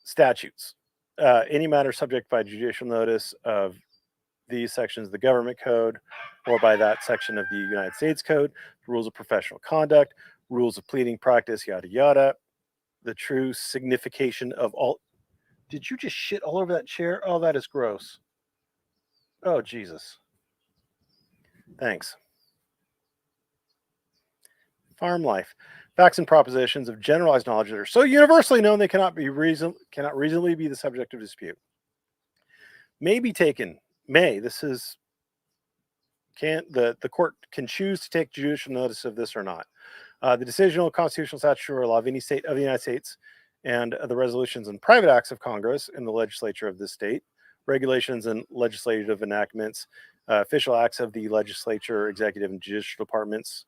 [SPEAKER 1] Statutes. Any matter subject by judicial notice of these sections of the government code or by that section of the United States code, rules of professional conduct, rules of pleading practice, yada yada. The true signification of all. Did you just shit all over that chair? Oh, that is gross. Oh, Jesus. Thanks. Farm life. Facts and propositions of generalized knowledge that are so universally known they cannot reasonably be the subject of dispute. May be taken. May. This is the court can choose to take judicial notice of this or not. The decisional, constitutional, statutory law of any state of the United States and the resolutions and private acts of Congress in the legislature of this state, regulations and legislative enactments, official acts of the legislature, executive and judicial departments,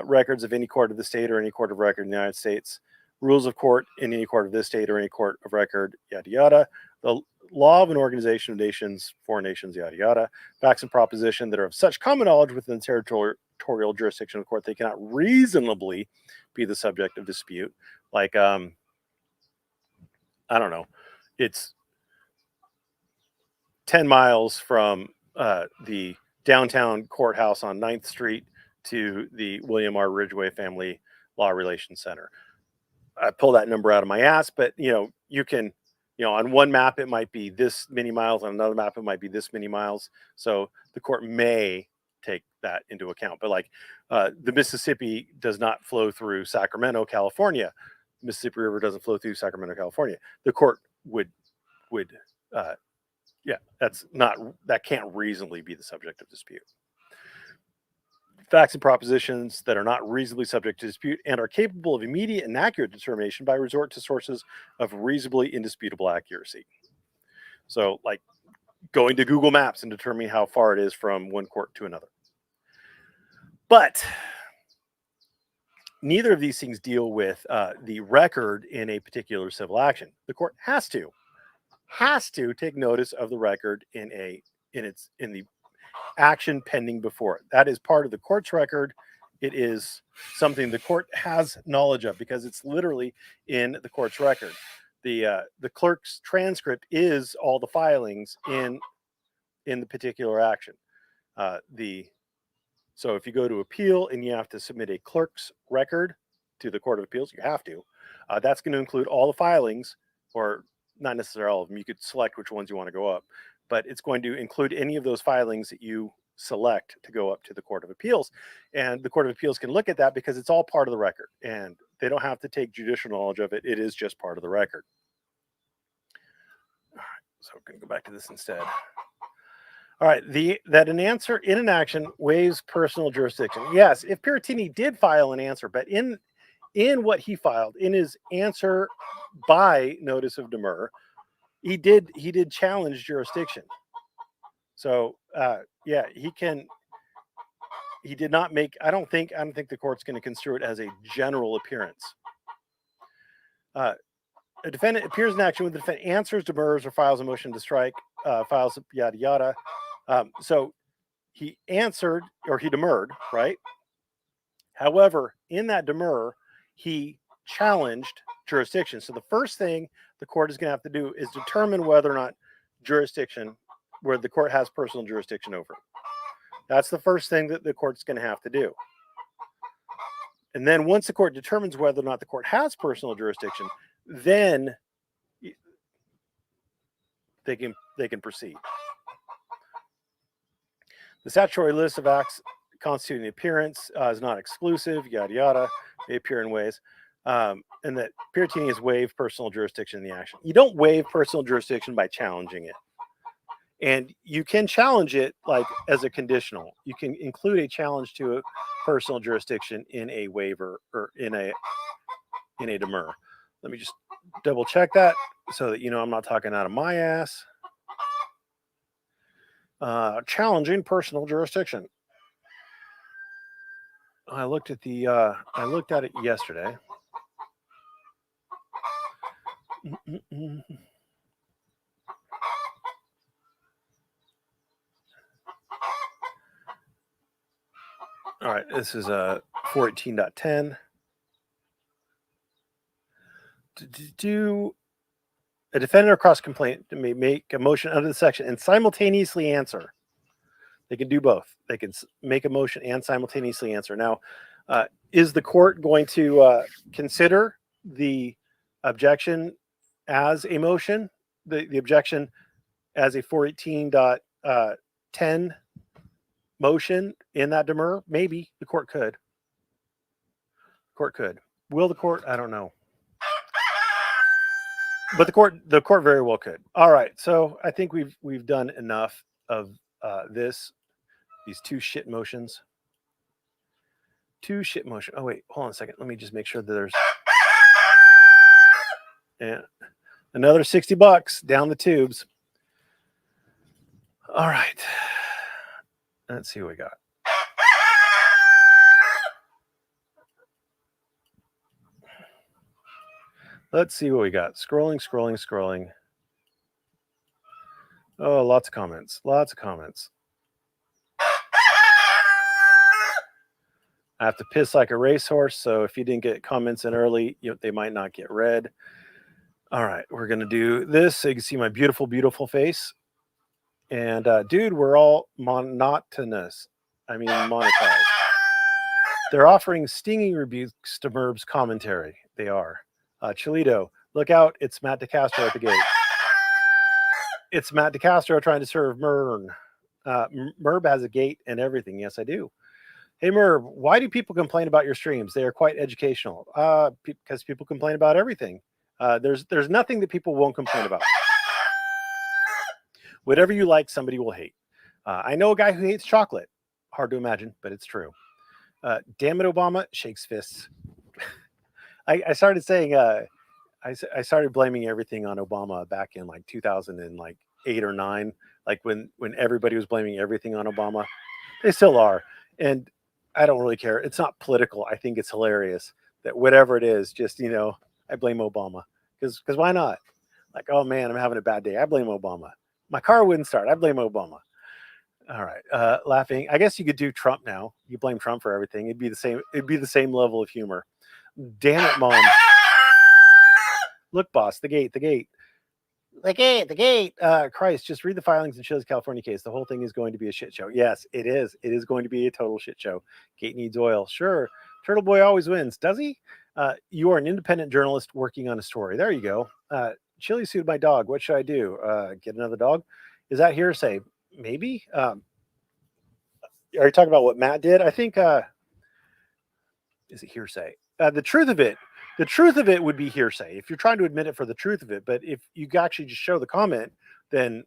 [SPEAKER 1] records of any court of the state or any court of record in the United States, rules of court in any court of this state or any court of record, yada yada, the law of an organization of nations, foreign nations, yada yada, facts and proposition that are of such common knowledge within the territorial jurisdiction of the court they cannot reasonably be the subject of dispute. Like, I don't know, it's 10 miles from the downtown courthouse on 9th Street to the William R. Ridgway Family Law Relations Center. I pull that number out of my ass, but you can, on one map it might be this many miles, on another map it might be this many miles. So the court may take that into account. But like the Mississippi does not flow through Sacramento, California. The Mississippi River doesn't flow through Sacramento, California. The court would that can't reasonably be the subject of dispute. Facts and propositions that are not reasonably subject to dispute and are capable of immediate and accurate determination by resort to sources of reasonably indisputable accuracy. So, like going to Google Maps and determining how far it is from one court to another. But neither of these things deal with the record in a particular civil action. The court has to take notice of the record in the action pending before it. That is part of the court's record. It is something the court has knowledge of because it's literally in the court's record. The clerk's transcript is all the filings in the particular action. So if you go to appeal and you have to submit a clerk's record to the Court of Appeals, you have to. That's going to include all the filings, or not necessarily all of them. You could select which ones you want to go up, but it's going to include any of those filings that you select to go up to the Court of Appeals. And the Court of Appeals can look at that because it's all part of the record and they don't have to take judicial knowledge of it. It is just part of the record. All right, so we're going to go back to this instead. All right, that an answer in an action waives personal jurisdiction. Yes, if Piratini did file an answer, but in what he filed, in his answer by notice of demur, he did challenge jurisdiction. So he did not make. I don't think the court's going to construe it as a general appearance. A defendant appears in action when the defendant answers, demurs, or files a motion to strike, files yada yada. So he answered or he demurred, right? However, in that demur, he challenged jurisdiction. So the first thing the court is going to have to do is determine whether or not jurisdiction, where the court has personal jurisdiction over it. That's the first thing that the court's going to have to do. And then once the court determines whether or not the court has personal jurisdiction, then they can proceed. The statutory list of acts constituting appearance is not exclusive, yada yada. They appear in ways, and that Piratini has waived personal jurisdiction in the action. You don't waive personal jurisdiction by challenging it, and you can challenge it like as a conditional. You can include a challenge to a personal jurisdiction in a waiver or in a demur. Let me just double check that so that I'm not talking out of my ass. Challenging personal jurisdiction. I looked at it yesterday. All right, this is 418.10. Do a defendant or cross complaint may make a motion under the section and simultaneously answer. They can do both. They can make a motion and simultaneously answer. Now, is the court going to consider the objection as a motion, the objection as a 418.10 motion in that demur? Maybe the court could. Will the court? I don't know. But the court very well could. All right. So I think we've done enough of these two shit motions. Oh wait, hold on a second. Let me just make sure that there's another $60 down the tubes. All right. Let's see what we got. Scrolling. Oh, lots of comments. I have to piss like a racehorse, so if you didn't get comments in early, they might not get read. All right, we're going to do this so you can see my beautiful, beautiful face. And, dude, we're all monotonous. I mean, monetized. They're offering stinging rebukes to Merb's commentary. They are. Chilito, look out. It's Matt Decastro at the gate. It's Matt Decastro trying to serve Merb. Merb has a gate and everything. Yes, I do. Hey, Merb, why do people complain about your streams? They are quite educational. Because people complain about everything. There's nothing that people won't complain about. Whatever you like, somebody will hate. I know a guy who hates chocolate. Hard to imagine, but it's true. Damn it, Obama shakes fists. I started saying, I started blaming everything on Obama back in like 2008 or 9, like when everybody was blaming everything on Obama. They still are, and I don't really care. It's not political. I think it's hilarious that whatever it is, just I blame Obama because why not? Like, oh man, I'm having a bad day. I blame Obama. My car wouldn't start. I blame Obama. All right, laughing. I guess you could do Trump now. You blame Trump for everything. It'd be the same level of humor. Damn it, Mom. Look, boss, the gate. Christ, just read the filings in Chille's California case. The whole thing is going to be a shit show. Yes, it is. It is going to be a total shit show. Gate needs oil. Sure. Turtle Boy always wins. Does he? You are an independent journalist working on a story. There you go. Chille sued my dog. What should I do? Get another dog? Is that hearsay? Maybe. Are you talking about what Matt did? I think, is it hearsay? The truth of it would be hearsay if you're trying to admit it for the truth of it. But if you actually just show the comment, then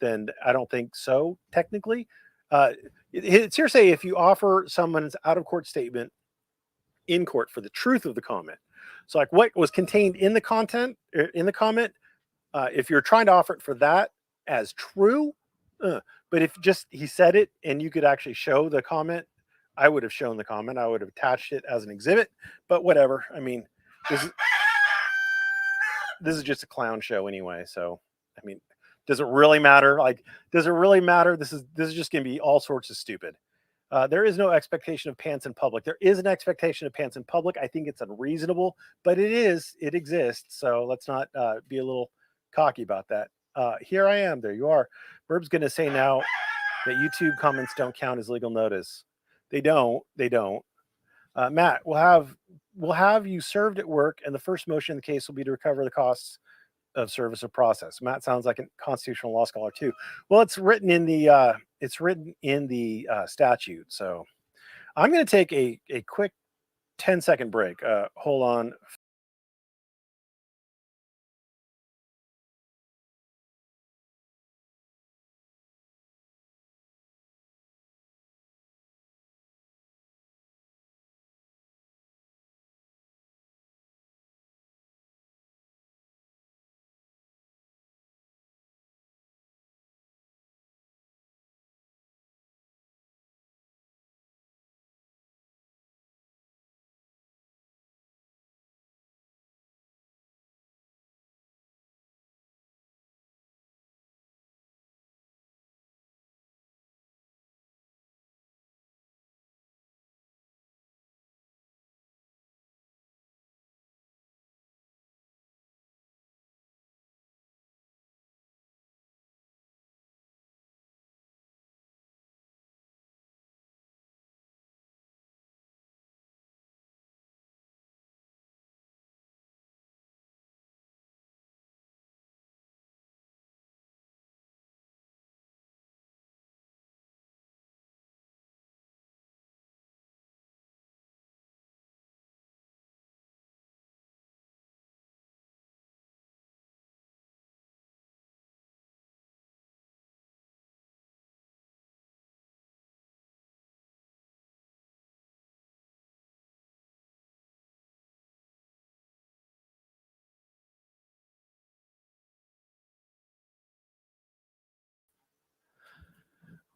[SPEAKER 1] I don't think so. Technically, it's hearsay if you offer someone's out of court statement in court for the truth of the comment. So, like what was contained in the comment, if you're trying to offer it for that as true, but if just he said it and you could actually show the comment, I would have shown the comment. I would have attached it as an exhibit. But whatever. I mean, this is just a clown show anyway. So, I mean, does it really matter? Like, does it really matter? This is just going to be all sorts of stupid. There is no expectation of pants in public. There is an expectation of pants in public. I think it's unreasonable, but it exists. So let's not be a little cocky about that. Here I am. There you are. Burb's going to say now that YouTube comments don't count as legal notice. They don't. Matt, we'll have you served at work, and the first motion in the case will be to recover the costs of service or process. Matt sounds like a constitutional law scholar too. Well, it's written in the statute. So I'm going to take a quick 10-second break. Hold on.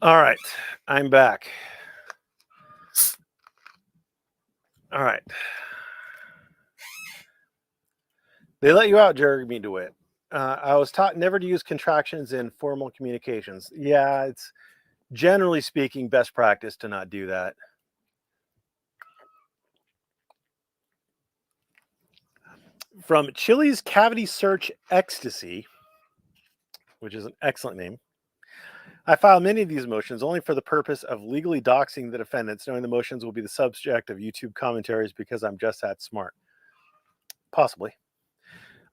[SPEAKER 1] All right, I'm back. All right. They let you out, Jeremy DeWitt. I was taught never to use contractions in formal communications. Yeah, it's generally speaking best practice to not do that. From Chille's Cavity Search Ecstasy, which is an excellent name. I filed many of these motions only for the purpose of legally doxing the defendants, knowing the motions will be the subject of YouTube commentaries because I'm just that smart. Possibly.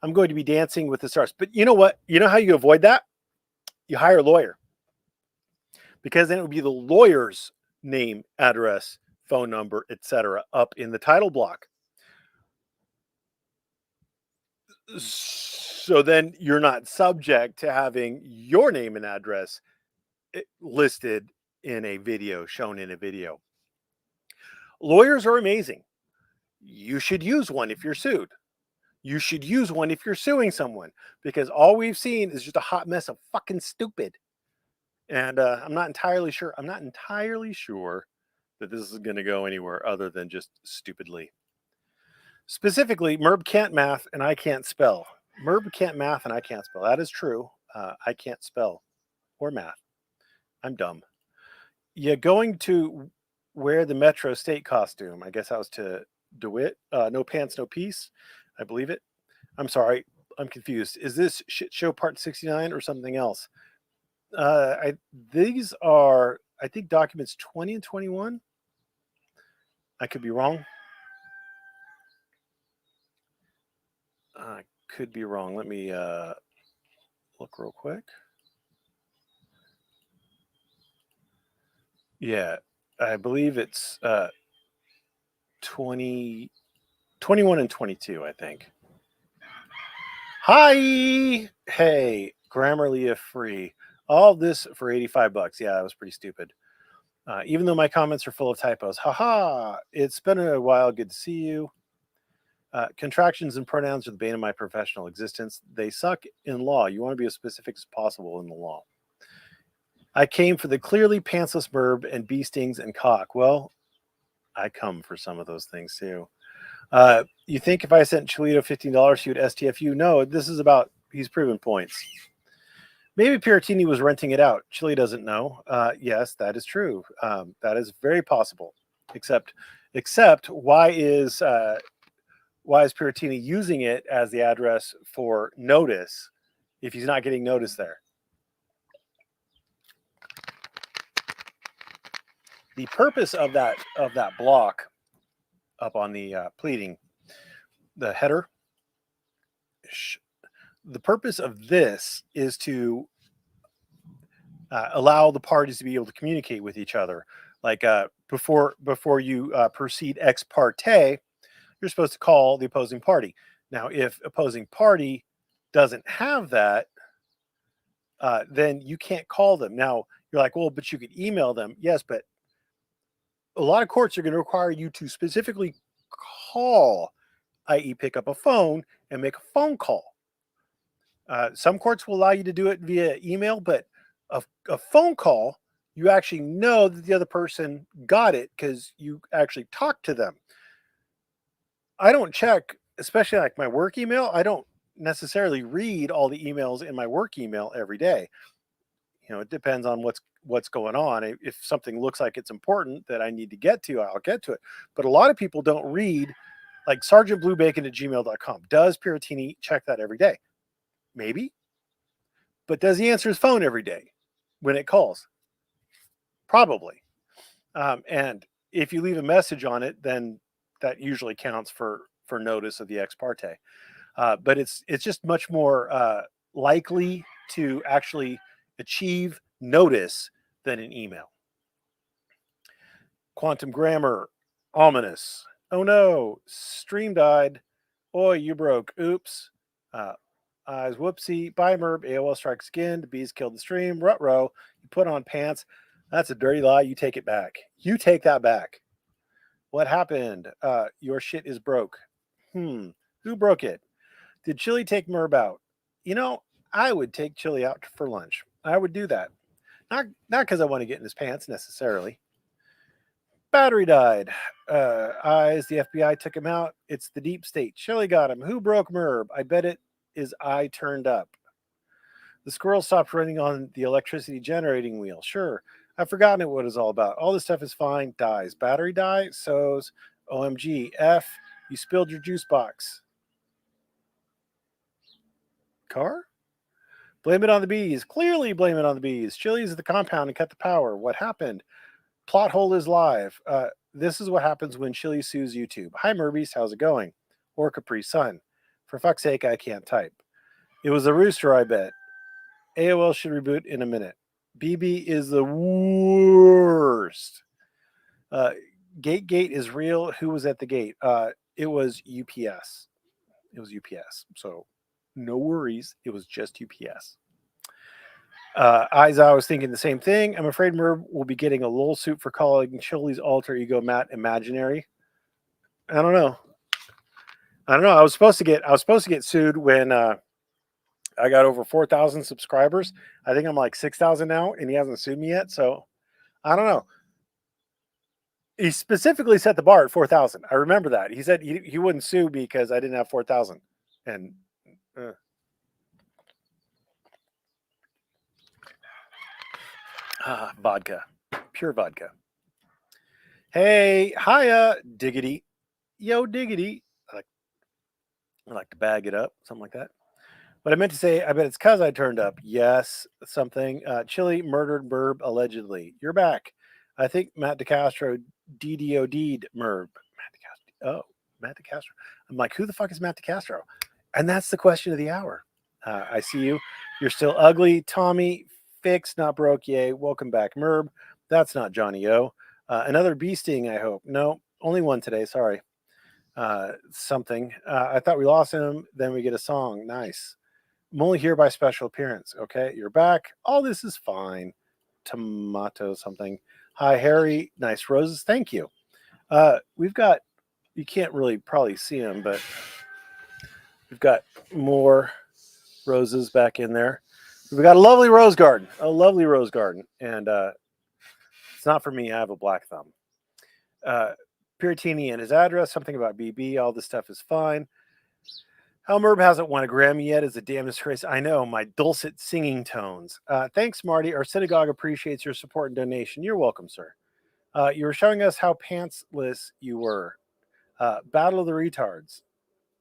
[SPEAKER 1] I'm going to be dancing with the stars. But you know what? You know how you avoid that? You hire a lawyer. Because then it would be the lawyer's name, address, phone number, etc. up in the title block. So then you're not subject to having your name and address listed in a video, shown in a video. Lawyers are amazing. You should use one if you're sued. You should use one if you're suing someone, because all we've seen is just a hot mess of fucking stupid. And I'm not entirely sure that this is going to go anywhere other than just stupidly. Specifically, Merb can't math and I can't spell. Merb can't math and I can't spell. That is true. I can't spell or math. I'm dumb. Yeah, going to wear the Metro State costume. I guess that was to DeWitt. No pants, no peace. I believe it. I'm sorry. I'm confused. Is this shit show part 69 or something else? These are, I think, documents 20 and 21. I could be wrong. I could be wrong. Let me look real quick. Yeah, I believe it's 20, 21 and 22, I think. Hi! Hey, Grammarly if free. All this for $85. Yeah, that was pretty stupid. Even though my comments are full of typos. Haha! It's been a while. Good to see you. Contractions and pronouns are the bane of my professional existence. They suck in law. You want to be as specific as possible in the law. I came for the clearly pantsless verb and bee stings and cock. Well, I come for some of those things too. You think if I sent Chilito $15, he would STFU? No, this is about he's proven points. Maybe Piratini was renting it out. Chile doesn't know. Yes, that is true. That is very possible. Except, why is Piratini using it as the address for notice if he's not getting notice there? The purpose of that block up on the pleading, the header. The purpose of this is to allow the parties to be able to communicate with each other. Like before you proceed ex parte, you're supposed to call the opposing party. Now, if opposing party doesn't have that, then you can't call them. Now, you're like, well, but you could email them. Yes, but a lot of courts are going to require you to specifically call, i.e., pick up a phone and make a phone call. Some courts will allow you to do it via email, but a phone call, you actually know that the other person got it because you actually talked to them. I don't check, especially like my work email. I don't necessarily read all the emails in my work email every day. It depends on what's going on. If something looks like it's important that I need to get to, I'll get to it. But a lot of people don't read, like sergeantbluebacon@gmail.com. Does Piratini check that every day? Maybe. But does he answer his phone every day when it calls? Probably. And if you leave a message on it, then that usually counts for notice of the ex parte. But it's just much more likely to actually achieve notice than an email. Quantum grammar, ominous. Oh no, stream died. Oi, you broke. Oops. Eyes, whoopsie. Bye, Merb. AOL strikes again. The bees killed the stream. Rut-row. You put on pants. That's a dirty lie. You take it back. You take that back. What happened? Your shit is broke. Who broke it? Did Chille take Merb out? I would take Chille out for lunch. I would do that. Not because I want to get in his pants necessarily. Battery died. Eyes, the FBI took him out. It's the deep state. Chille got him. Who broke Merb? I bet it is I turned up. The squirrel stopped running on the electricity generating wheel. Sure. I've forgotten what it's all about. All this stuff is fine. Dies. Battery die? So's. OMG. F. You spilled your juice box. Car? Blame it on the bees. Clearly blame it on the bees. Chille's at the compound and cut the power. What happened? Plot hole is live. This is what happens when Chille sues YouTube. Hi, Merbies. How's it going? Or Capri Sun. For fuck's sake, I can't type. It was a rooster, I bet. AOL should reboot in a minute. BB is the worst. Gate is real. Who was at the gate? It was UPS. It was UPS. So no worries. It was just UPS. I was thinking the same thing. I'm afraid Merb will be getting a lol suit for calling Chille's alter ego Matt imaginary. I don't know. I was supposed to get sued when I got over 4,000 subscribers. I think I'm like 6,000 now, and he hasn't sued me yet. So I don't know. He specifically set the bar at 4,000. I remember that. He said he wouldn't sue me because I didn't have 4,000. And vodka, pure vodka. Hey, hiya, diggity, yo, diggity. I like to bag it up, something like that. But I meant to say, I bet it's because I turned up. Yes, something. Chille murdered Merb allegedly. You're back. I think Matt Decastro DDOD'd Merb. Matt Decastro. I'm like, who the fuck is Matt Decastro? And that's the question of the hour. I see you. You're still ugly. Tommy, fixed, not broke. Yay. Welcome back, Merb. That's not Johnny O. Another bee sting, I hope. No, only one today. Sorry. Something. I thought we lost him. Then we get a song. Nice. I'm only here by special appearance. Okay, you're back. All this is fine. Tomato something. Hi, Harry. Nice roses. Thank you. We've got, you can't really probably see them, but we've got more roses back in there. We've got a lovely rose garden. And it's not for me. I have a black thumb. Piratini and his address, something about BB. All this stuff is fine. How Merb hasn't won a Grammy yet is a damn disgrace. I know, my dulcet singing tones. Thanks, Marty. Our synagogue appreciates your support and donation. You're welcome, sir. You were showing us how pantsless you were. Battle of the Retards.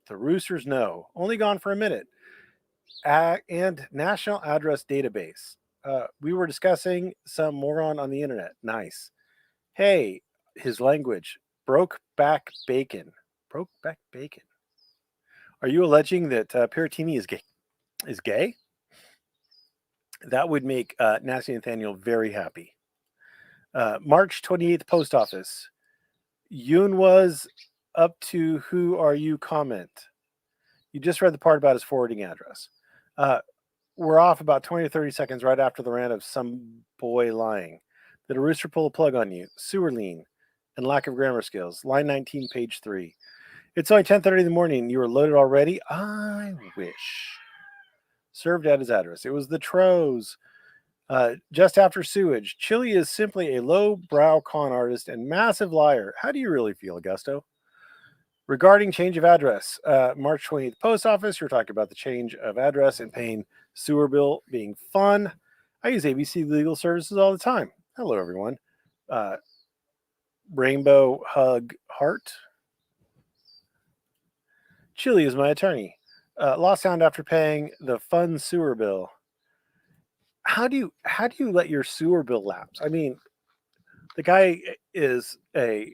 [SPEAKER 1] The Roosters know. Only gone for a minute. And National Address Database. We were discussing some moron on the internet. Nice. Hey, his language. Broke back bacon. Broke back bacon. Are you alleging that Piratini is gay? Is gay? That would make Nasty Nathaniel very happy. March 28th, post office. Yoon was up to who are you comment. You just read the part about his forwarding address. We're off about 20 or 30 seconds right after the rant of some boy lying. Did a rooster pull a plug on you? Sewer lean and lack of grammar skills. Line 19, page 3. It's only 10:30 in the morning. You were loaded already? I wish. Served at his address. It was the Tros. Just after sewage. Chille is simply a low-brow con artist and massive liar. How do you really feel, Augusto? Regarding change of address, March 20th, post office. You're talking about the change of address and paying sewer bill being fun. I use ABC Legal Services all the time. Hello, everyone. Rainbow Hug Heart. Chille is my attorney. Lost sound after paying the fun sewer bill. How do you let your sewer bill lapse? I mean, the guy is a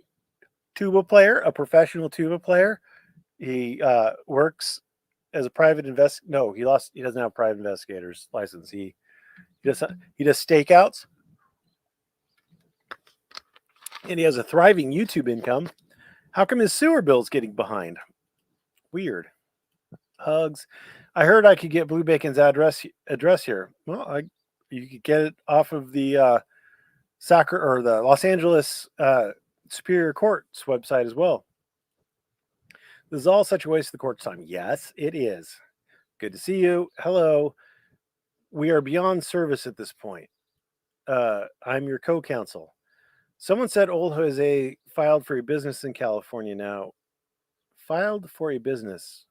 [SPEAKER 1] tuba player, a professional tuba player. He works as a private No, he doesn't have a private investigator's license. He does stakeouts, and he has a thriving YouTube income. How come his sewer bill's getting behind? Weird. Hugs. I heard I could get Blue Bacon's address here. Well, you could get it off of the the Los Angeles Superior Court's website as well. This is all such a waste of the court's time. Yes, it is. Good to see you. Hello. We are beyond service at this point. I'm your co-counsel. Someone said old Jose filed for a business in California now. Filed for a business.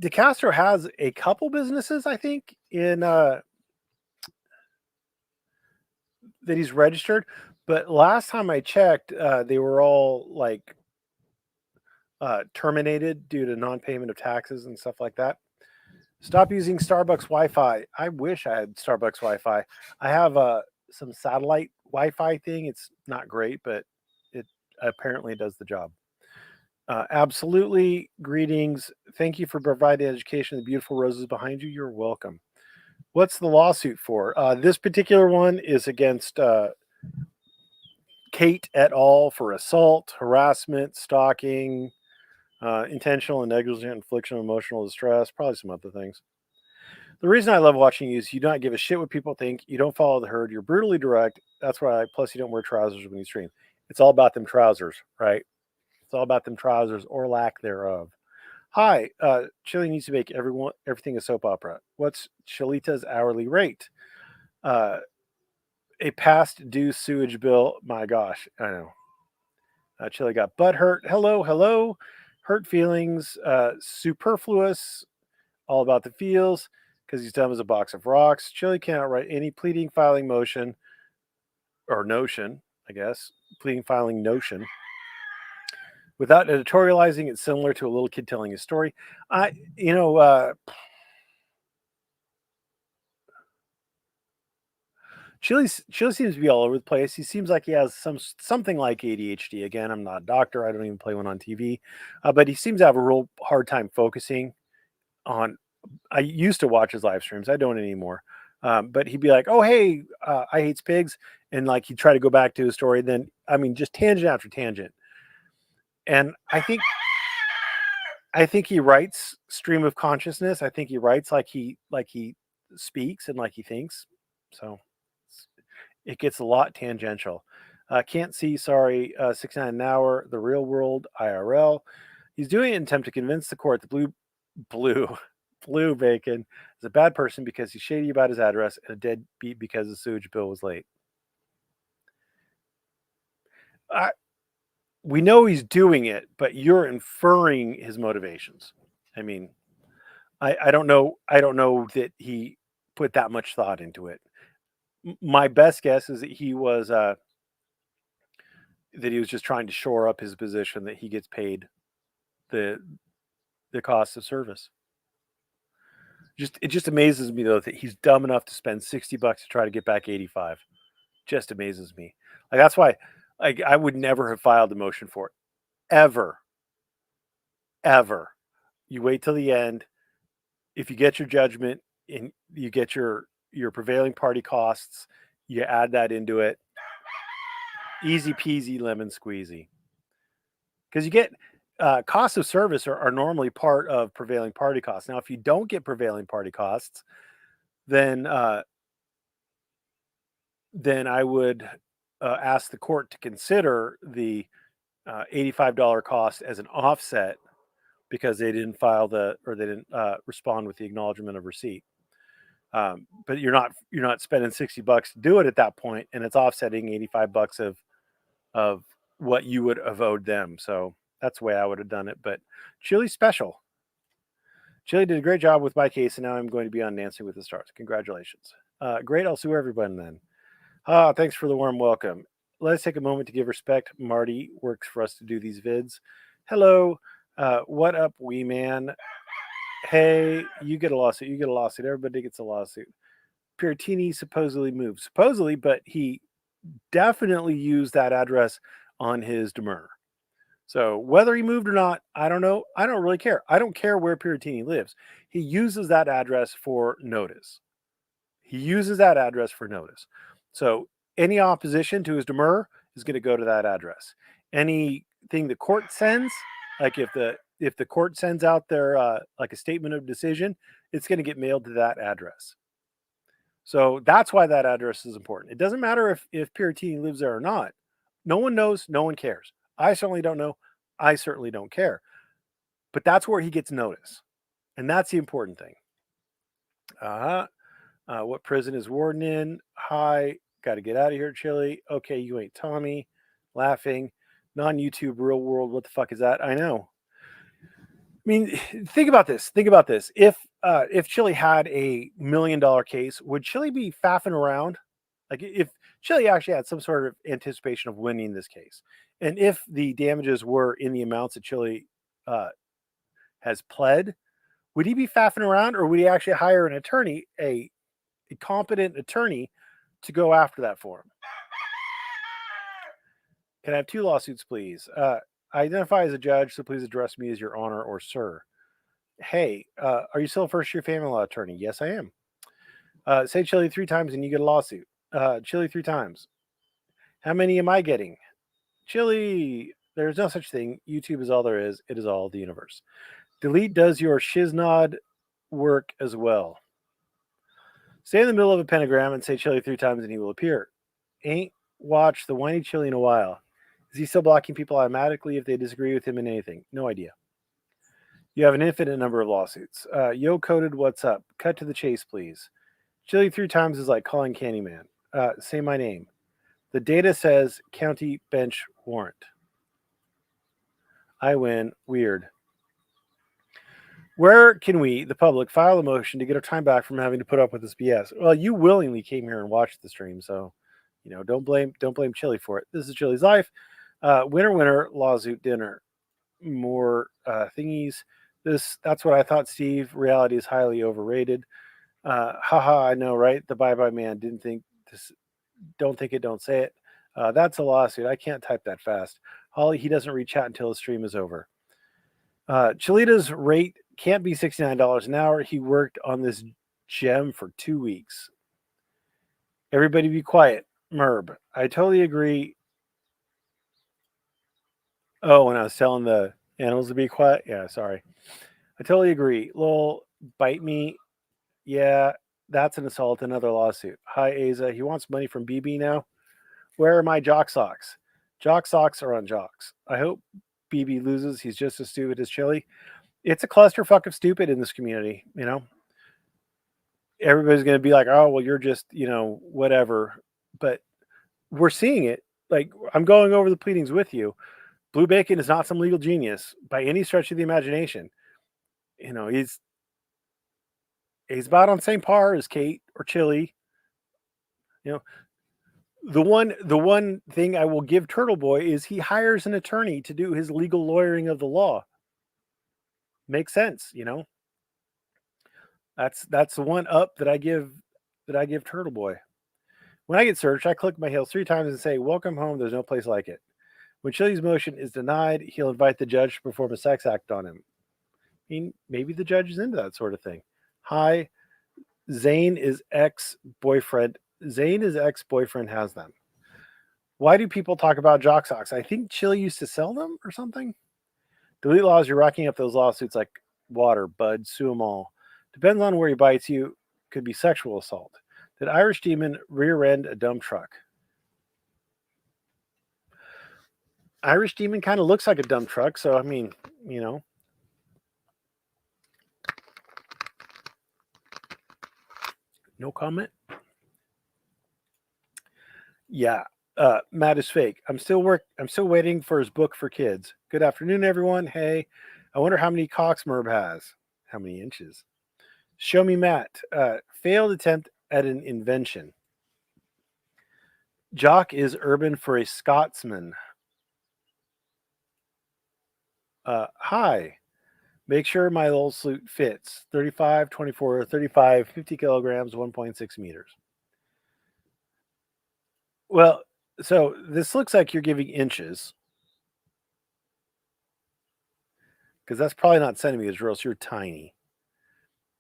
[SPEAKER 1] Decastro has a couple businesses, I think, in that he's registered. But last time I checked, they were all like terminated due to non-payment of taxes and stuff like that. Stop using Starbucks Wi-Fi. I wish I had Starbucks Wi-Fi. I have some satellite Wi-Fi thing. It's not great, but it apparently does the job. Absolutely. Greetings. Thank you for providing education. The beautiful roses behind you. You're welcome. What's the lawsuit for? This particular one is against Kate et al. For assault, harassment, stalking, intentional and negligent infliction of emotional distress, probably some other things. The reason I love watching you is you don't give a shit what people think. You don't follow the herd. You're brutally direct. That's why. Plus, you don't wear trousers when you stream. It's all about them trousers, right? It's all about them trousers or lack thereof. Hi, Chille needs to make everything a soap opera. What's Chillita's hourly rate? A past due sewage bill. My gosh, I know. Chille got butt hurt. Hello. Hurt feelings. Superfluous. All about the feels. Because he's dumb as a box of rocks. Chille cannot write any pleading, filing motion. Or notion, I guess. Pleading, filing notion. Without editorializing, it's similar to a little kid telling a story. Chille seems to be all over the place. He seems like he has something like ADHD. Again, I'm not a doctor. I don't even play one on TV. But he seems to have a real hard time focusing on. I used to watch his live streams. I don't anymore. But he'd be like, "Oh, hey, I hate pigs," and like he'd try to go back to his story. Then, just tangent after tangent. And I think he writes stream of consciousness. I think he writes like he speaks and like he thinks. So it gets a lot tangential. Can't see, sorry, 69 an hour, the real world, IRL. He's doing it in an attempt to convince the court the blue bacon is a bad person because he's shady about his address and a deadbeat because the sewage bill was late. We know he's doing it, but you're inferring his motivations. I don't know that he put that much thought into it. My best guess is that he was just trying to shore up his position that he gets paid the cost of service. It just amazes me though that he's dumb enough to spend $60 to try to get back 85. Just amazes me. Like that's why Like, I would never have filed a motion for it. Ever. Ever. You wait till the end. If you get your judgment and you get your prevailing party costs, you add that into it. Easy peasy lemon squeezy. Because you get costs of service are normally part of prevailing party costs. Now, if you don't get prevailing party costs, then I would ask the court to consider the $85 cost as an offset because they didn't they didn't respond with the acknowledgement of receipt. But you're not spending $60 to do it at that point, and it's offsetting $85 of what you would have owed them. So that's the way I would have done it. But Chille's special. Chille did a great job with my case, and now I'm going to be on Dancing with the Stars. Congratulations. Great. I'll sue everybody then. Thanks for the warm welcome. Let's take a moment to give respect. Marty works for us to do these vids. Hello. What up, wee man? Hey, you get a lawsuit. You get a lawsuit. Everybody gets a lawsuit. Piratini supposedly moved. Supposedly, but he definitely used that address on his demur. So whether he moved or not, I don't know. I don't really care. I don't care where Piratini lives. He uses that address for notice. So any opposition to his demur is going to go to that address. Anything the court sends, like if the court sends out their like a statement of decision, it's going to get mailed to that address. So that's why that address is important. It doesn't matter if Piratini lives there or not. No one knows. No one cares. I certainly don't know. I certainly don't care. But that's where he gets notice. And that's the important thing. What prison is Warden in? Hi. Got to get out of here, Chille. Okay, you ain't Tommy. Laughing. Non-YouTube real world. What the fuck is that? I know. I mean, think about this. If Chille had a $1 million case, would Chille be faffing around? Like if Chille actually had some sort of anticipation of winning this case, and if the damages were in the amounts that Chille has pled, would he be faffing around, or would he actually hire an attorney, a competent attorney, to go after that for him? Can I have 2 lawsuits, please? I identify as a judge, so please address me as your honor or sir. Hey, are you still a first-year family law attorney? Yes, I am. Say Chille 3 times and you get a lawsuit. Chille 3 times. How many am I getting? Chille, there's no such thing. YouTube is all there is. It is all the universe. Delete does your shiznod work as well. Stay in the middle of a pentagram and say Chille 3 times and he will appear. Ain't watched the whiny Chille in a while. Is he still blocking people automatically if they disagree with him in anything? No idea. You have an infinite number of lawsuits. Yo coded, what's up? Cut to the chase, please. Chille 3 times is like calling Candyman. Say my name. The data says county bench warrant. I win. Weird. Where can we, the public, file a motion to get our time back from having to put up with this BS? Well, you willingly came here and watched the stream, so don't blame Chille for it. This is Chille's life. Winner, lawsuit dinner. More thingies. That's what I thought, Steve. Reality is highly overrated. Haha, I know, right? The bye-bye man didn't think this. Don't think it, don't say it. That's a lawsuit. I can't type that fast. Holly, he doesn't reach out until the stream is over. Chillita's rate can't be $69 an hour. He worked on this gem for 2 weeks. Everybody be quiet. Merb, I totally agree. Oh, when I was telling the animals to be quiet? Yeah, sorry. I totally agree. Lol, bite me. Yeah, that's an assault, another lawsuit. Hi, Aza. He wants money from BB now. Where are my jock socks? Jock socks are on jocks. I hope BB loses. He's just as stupid as Chille. It's a clusterfuck of stupid in this community, Everybody's going to be like, oh, well, you're just, whatever. But we're seeing it. Like, I'm going over the pleadings with you. Blue Bacon is not some legal genius by any stretch of the imagination. He's about on the same par as Kate or Chille. The one thing I will give Turtle Boy is he hires an attorney to do his legal lawyering of the law. Makes sense, That's the one up that I give Turtle Boy. When I get searched, I click my heels 3 times and say, "Welcome home. There's no place like it." When Chille's motion is denied, he'll invite the judge to perform a sex act on him. I mean, maybe the judge is into that sort of thing. Hi, Zane is ex-boyfriend. Zane is ex-boyfriend has them. Why do people talk about jock socks? I think Chille used to sell them or something. Delete laws, you're racking up those lawsuits like water, bud, sue them all. Depends on where he bites you, could be sexual assault. Did Irish Demon rear end a dump truck? Irish Demon kind of looks like a dump truck, so I mean, you know. No comment. Yeah. Matt is fake. I'm still waiting for his book for kids. Good afternoon, everyone. Hey, I wonder how many cocks Merb has. How many inches? Show me Matt. Failed attempt at an invention. Jock is urban for a Scotsman. Hi. Make sure my little suit fits. 35, 24, 35, 50 kilograms, 1.6 meters. Well, so this looks like you're giving inches because that's probably not centimeters, or else you're tiny.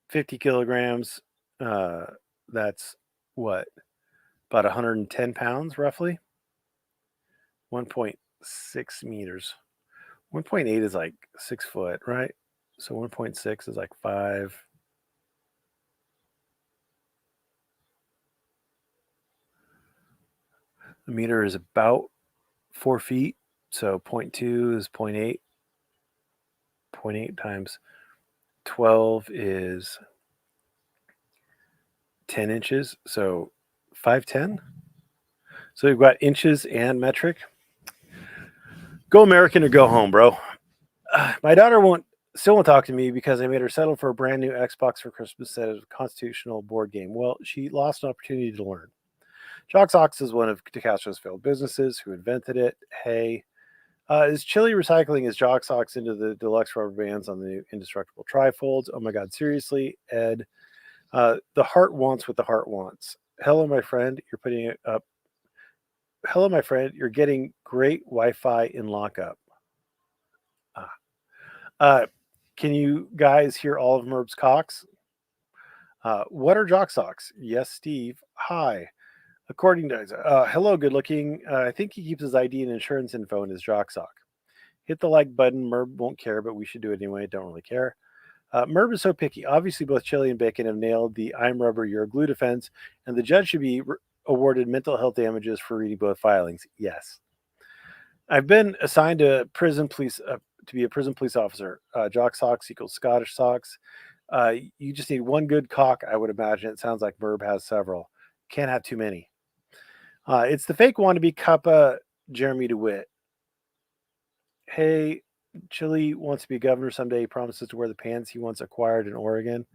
[SPEAKER 1] 50 kilograms, that's what? About 110 pounds, roughly? 1.6 meters. 1.8 is like 6 foot, right? So 1.6 is like 5. A meter is about 4 feet. So 0.2 is 0.8. 0.8 times 12 is 10 inches. So 510. So you've got inches and metric. Go American or go home, bro. My daughter still won't talk to me because I made her settle for a brand new Xbox for Christmas instead of a constitutional board game. Well, she lost an opportunity to learn. Jock Socks is one of Decastro's failed businesses. Who invented it? Hey. Is Chille recycling his jock socks into the deluxe rubber bands on the new indestructible trifolds? Oh my God, seriously, Ed. The heart wants what the heart wants. Hello, my friend. You're putting it up. Hello, my friend. You're getting great Wi-Fi in lockup. Can you guys hear all of Merb's cocks? What are jock socks? Yes, Steve. Hi. According to hello, good looking. I think he keeps his ID and insurance info in his jock sock. Hit the like button. Merb won't care, but we should do it anyway. Don't really care. Merb is so picky. Obviously, both Chille and Bacon have nailed the "I'm rubber, you're glue" defense, and the judge should be awarded mental health damages for reading both filings. Yes, I've been assigned to prison police to be a prison police officer. Jock socks equals Scottish socks. You just need one good cock, I would imagine. It sounds like Merb has several. Can't have too many. It's the fake wannabe Cuppa Jeremy DeWitt. Hey, Chille wants to be governor someday. He promises to wear the pants he once acquired in Oregon.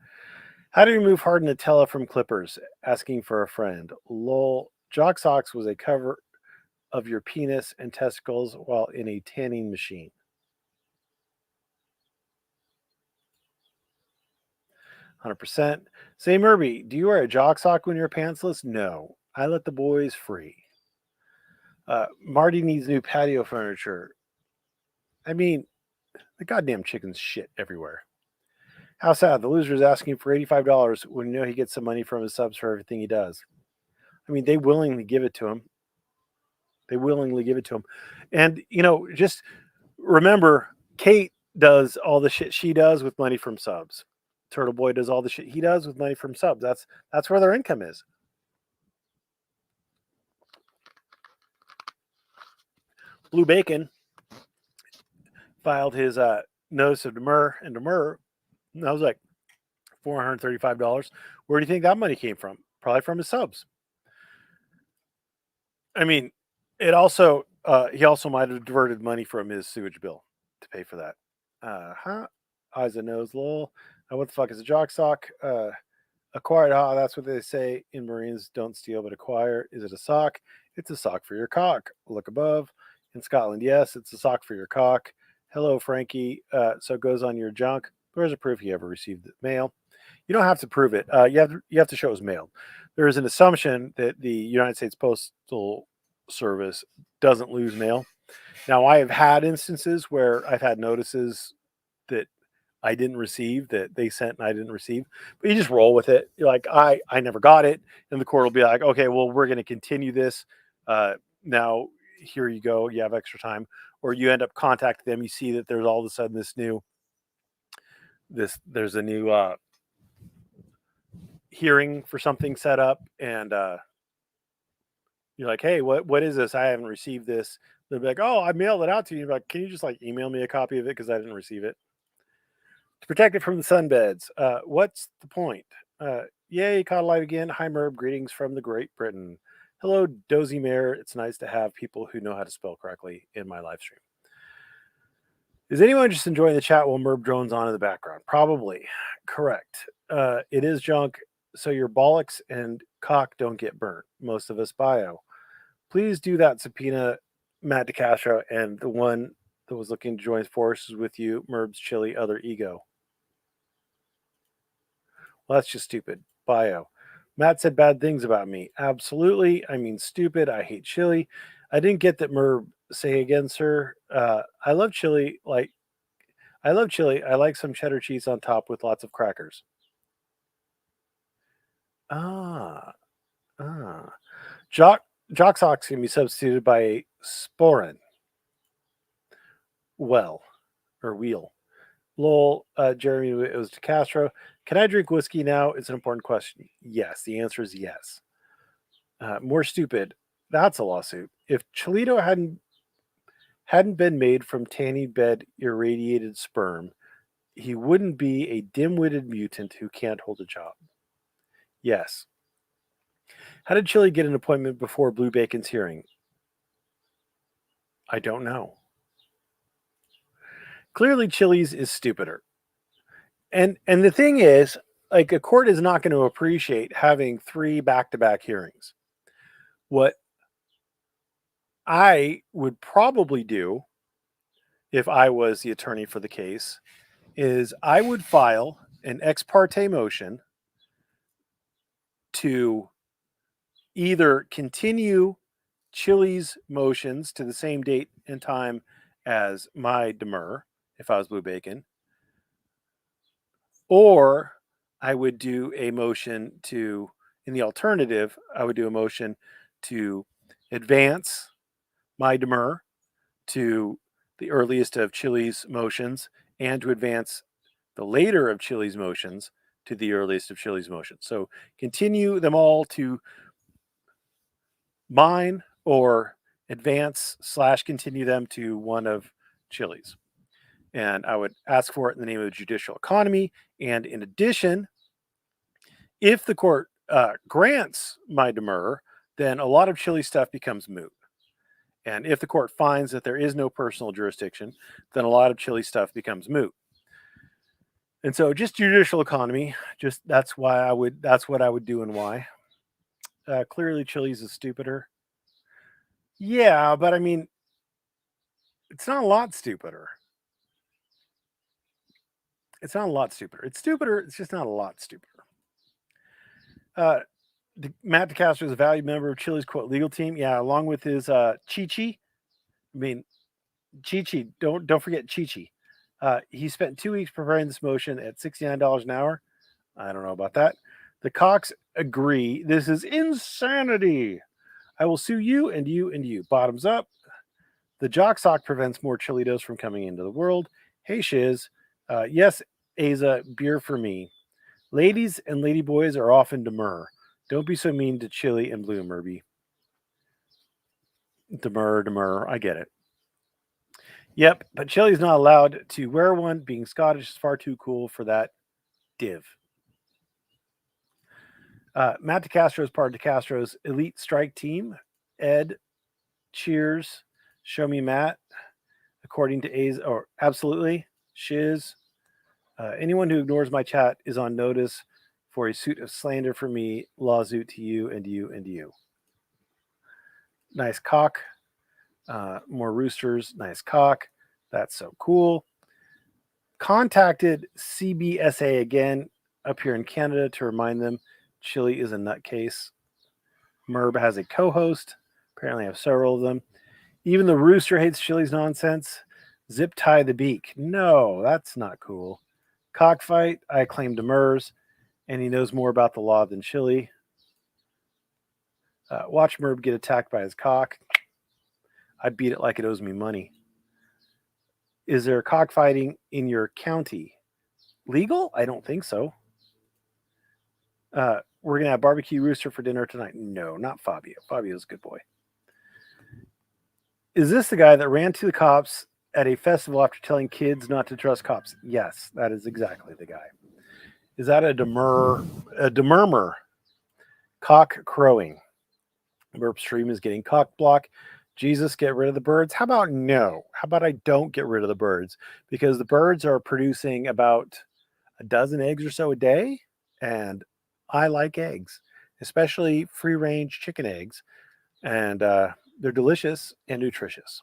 [SPEAKER 1] How do you remove Hard Nutella from Clippers? Asking for a friend. Lol. Jock Socks was a cover of your penis and testicles while in a tanning machine. 100%. Say, Murby, do you wear a jock sock when you're pantsless? No. I let the boys free. Marty needs new patio furniture. I mean, the goddamn chickens shit everywhere. How sad. The loser is asking for $85 when you know he gets some money from his subs for everything he does. I mean, they willingly give it to him. And, just remember, Kate does all the shit she does with money from subs. Turtle Boy does all the shit he does with money from subs. That's where their income is. Blue Bacon filed his notice of demur, and that was like $435. Where do you think that money came from? Probably from his subs. I mean, he also might have diverted money from his sewage bill to pay for that. Eyes and nose, lol. What the fuck is a jock sock? Acquired, that's what they say in Marines. Don't steal, but acquire. Is it a sock? It's a sock for your cock. Look above. In Scotland, yes, it's a sock for your cock. Hello, Frankie. So it goes on your junk. Where's the proof he ever received the mail? You don't have to prove it. You have to show it was mailed. there is an assumption that the United States Postal Service doesn't lose mail. Now, I have had instances where I've had notices that I didn't receive, that they sent and I didn't receive, but you just roll with it. You're like, I never got it. And the court will be like, okay, well, we're going to continue this. Now, here you go. You have extra time. Or you end up contacting them. You see that there's all of a sudden there's a new hearing for something set up. And you're like, hey, what is this? I haven't received this. They'll be like, oh, I mailed it out to you. You're like, can you just like email me a copy of it? Because I didn't receive it. To protect it from the sunbeds. What's the point? Yay, caught alive again. Hi, Merb. Greetings from the Great Britain. Hello, Dozy Mare. It's nice to have people who know how to spell correctly in my live stream. Is anyone just enjoying the chat while Merb drones on in the background? Probably. Correct. It is junk, so your bollocks and cock don't get burnt. Most of us bio. Please do that, subpoena Matt Decastro and the one that was looking to join forces with you, Merb's Chille other ego. Well, that's just stupid. Bio. Matt said bad things about me. Absolutely. I mean, stupid. I hate Chille. I didn't get that Merb. Say again, sir. I love Chille. I love Chille. I like some cheddar cheese on top with lots of crackers. Jock socks can be substituted by a sporin. Well, or wheel. Lol, Jeremy, it was Decastro. Can I drink whiskey now? It's an important question. Yes, the answer is yes. More stupid. That's a lawsuit. If Chilito hadn't been made from tanny bed irradiated sperm, he wouldn't be a dim-witted mutant who can't hold a job. Yes. How did Chille get an appointment before Blue Bacon's hearing? I don't know. Clearly, Chille's is stupider. And the thing is, like, a court is not going to appreciate having 3 back-to-back hearings. What I would probably do if I was the attorney for the case is I would file an ex parte motion to either continue Chille's motions to the same date and time as my demur, if I was Blue Bacon, or I would do a motion to, in the alternative, I would do a motion to advance my demur to the earliest of Chille's motions and to advance the later of Chille's motions to the earliest of Chille's motions. So continue them all to mine or advance / continue them to one of Chille's. And I would ask for it in the name of the judicial economy. And in addition, if the court grants my demur, then a lot of Chille stuff becomes moot. And if the court finds that there is no personal jurisdiction, then a lot of Chille stuff becomes moot. And so just judicial economy, that's what I would do and why. Clearly Chille's is stupider. Yeah, but I mean, it's not a lot stupider. It's not a lot stupider. It's stupider. It's just not a lot stupider. Matt Decastro is a valued member of Chille's quote legal team. Yeah, along with his Chichi. I mean, Chichi. Don't forget Chichi. He spent 2 weeks preparing this motion at $69 an hour. I don't know about that. The Cox agree. This is insanity. I will sue you and you and you. Bottoms up. The jock sock prevents more Chilitos from coming into the world. Hey, Shiz. Yes, Aza, beer for me. Ladies and ladyboys are often demur. Don't be so mean to Chille and Blue, Merby. Demur. I get it. Yep, but Chille's not allowed to wear one. Being Scottish is far too cool for that div. Matt Decastro is part of Decastro's elite strike team. Ed, cheers. Show me Matt. According to A's, or absolutely, Shiz. Anyone who ignores my chat is on notice for a suit of slander for me. Lawsuit to you and you and you. Nice cock. More roosters. Nice cock. That's so cool. Contacted CBSA again up here in Canada to remind them Chille is a nutcase. Merb has a co-host. Apparently, I have several of them. Even the rooster hates Chille's nonsense. Zip tie the beak. No, that's not cool. Cockfight. I claim Demers, and he knows more about the law than Chille. Watch Merb get attacked by his cock. I beat it like it owes me money. Is there cockfighting in your county? Legal? I don't think so. We're going to have barbecue rooster for dinner tonight. No, not Fabio. Fabio's a good boy. Is this the guy that ran to the cops at a festival after telling kids not to trust cops? Yes, that is exactly the guy. Is that a demurmer? Cock crowing. Burp stream is getting cock block. Jesus, get rid of the birds. How about no? How about I don't get rid of the birds? Because the birds are producing about a dozen eggs or so a day. And I like eggs, especially free range chicken eggs. And they're delicious and nutritious.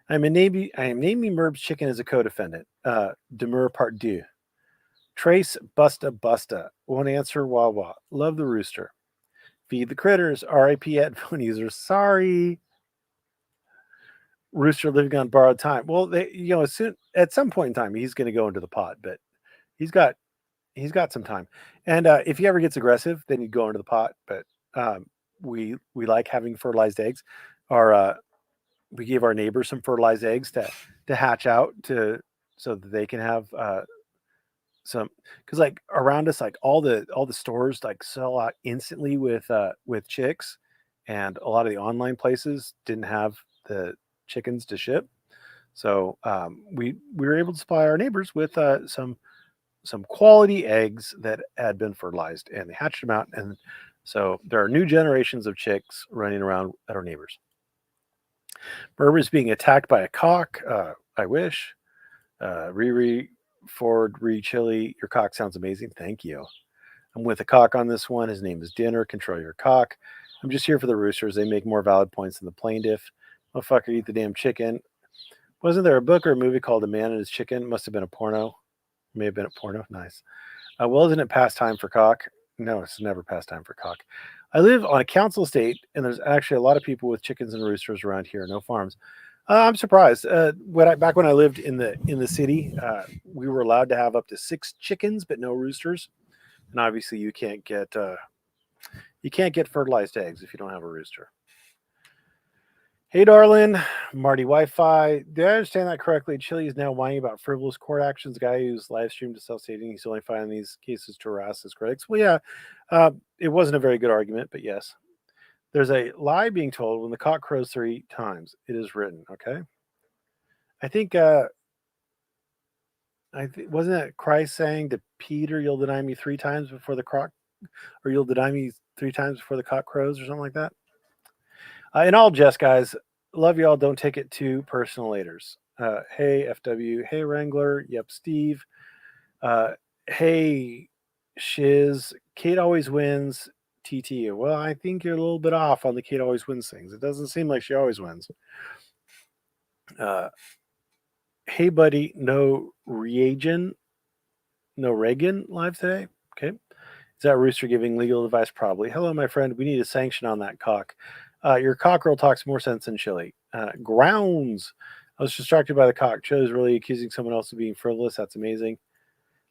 [SPEAKER 1] I am naming Merb's chicken as a co-defendant. Demur part 2. Trace Busta. Won't answer Wawa. Love the rooster. Feed the critters. R.I.P. headphone users. Sorry. Rooster living on borrowed time. Well, at some point in time, he's going to go into the pot, but he's got some time. And if he ever gets aggressive, then he'd go into the pot. But we like having fertilized eggs. We gave our neighbors some fertilized eggs to hatch out so that they can have some, because like around us, like all the stores like sell out instantly with chicks, and a lot of the online places didn't have the chickens to ship. So we were able to supply our neighbors with some quality eggs that had been fertilized, and they hatched them out. And so there are new generations of chicks running around at our neighbors. Berber's being attacked by a cock. I wish. Riri Ford Chille, your cock sounds amazing. Thank you. I'm with a cock on this one. His name is Dinner. Control your cock. I'm just here for the roosters. They make more valid points than the plaintiff. Motherfucker, eat the damn chicken. Wasn't there a book or a movie called A Man and His Chicken? Must have been a porno. May have been a porno. Nice. Well, isn't it past time for cock? No, it's never past time for cock. I live on a council estate, and there's actually a lot of people with chickens and roosters around here. No farms. I'm surprised. Back when I lived in the city, we were allowed to have up to 6 chickens, but no roosters. And obviously, you can't get fertilized eggs if you don't have a rooster. Hey, darling, Marty Wi-Fi. Did I understand that correctly? Chille is now whining about frivolous court actions. The guy who's live streamed to self-stating he's only filing these cases to harass his critics. Well, yeah, it wasn't a very good argument, but yes. There's a lie being told when the cock crows 3 times. It is written, okay? I think, wasn't that Christ saying to Peter, you'll deny me 3 times before the cock, or you'll deny me 3 times before the cock crows, or something like that? In all jest, guys, love y'all. Don't take it too personal laters. Hey, FW. Hey, Wrangler. Yep, Steve. Hey, Shiz. Kate always wins. TT. Well, I think you're a little bit off on the Kate always wins things. It doesn't seem like she always wins. Hey, buddy. No Reagan live today. Okay. Is that rooster giving legal advice? Probably. Hello, my friend. We need a sanction on that cock. Your cockerel talks more sense than Chille. Grounds. I was distracted by the cock. Chille's really accusing someone else of being frivolous. That's amazing.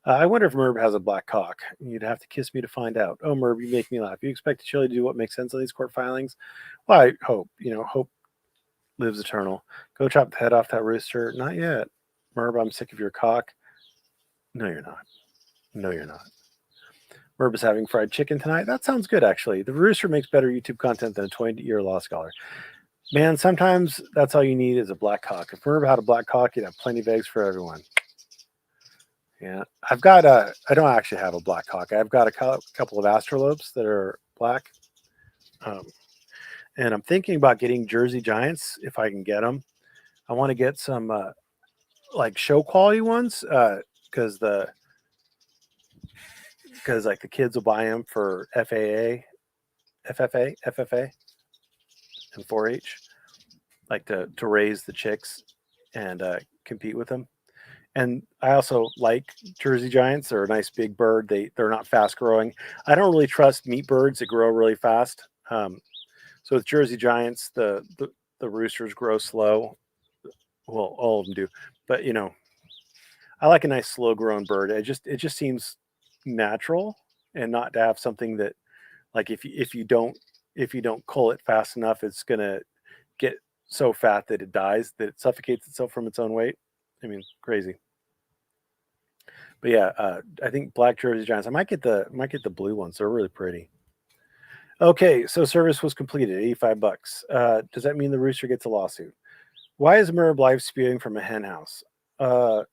[SPEAKER 1] I wonder if Merb has a black cock. You'd have to kiss me to find out. Oh, Merb, you make me laugh. You expect Chille to do what makes sense on these court filings? Well, I hope. Hope lives eternal. Go chop the head off that rooster. Not yet. Merb, I'm sick of your cock. No, you're not. No, you're not. Merb is having fried chicken tonight. That sounds good, actually. The rooster makes better YouTube content than a 20-year law scholar. Man, sometimes that's all you need is a black cock. If Merb had a black cock, you'd have plenty of eggs for everyone. Yeah, I don't actually have a black cock. I've got a couple of astrolopes that are black. And I'm thinking about getting Jersey Giants if I can get them. I want to get some like show quality ones because like the kids will buy them for FFA, and 4-H, like to raise the chicks and compete with them. And I also like Jersey Giants. They're a nice big bird. They're not fast growing. I don't really trust meat birds that grow really fast. So with Jersey Giants, the roosters grow slow. Well, all of them do, but I like a nice slow grown bird. It just seems natural, and not to have something that, like, if you don't cull it fast enough, it's gonna get so fat that it dies, that it suffocates itself from its own weight. I mean, crazy. But yeah, I think black Jersey Giants. I might get the blue ones. They're really pretty. Okay, so service was completed. $85. Does that mean the rooster gets a lawsuit? Why is Merb live spewing from a hen house? Uh,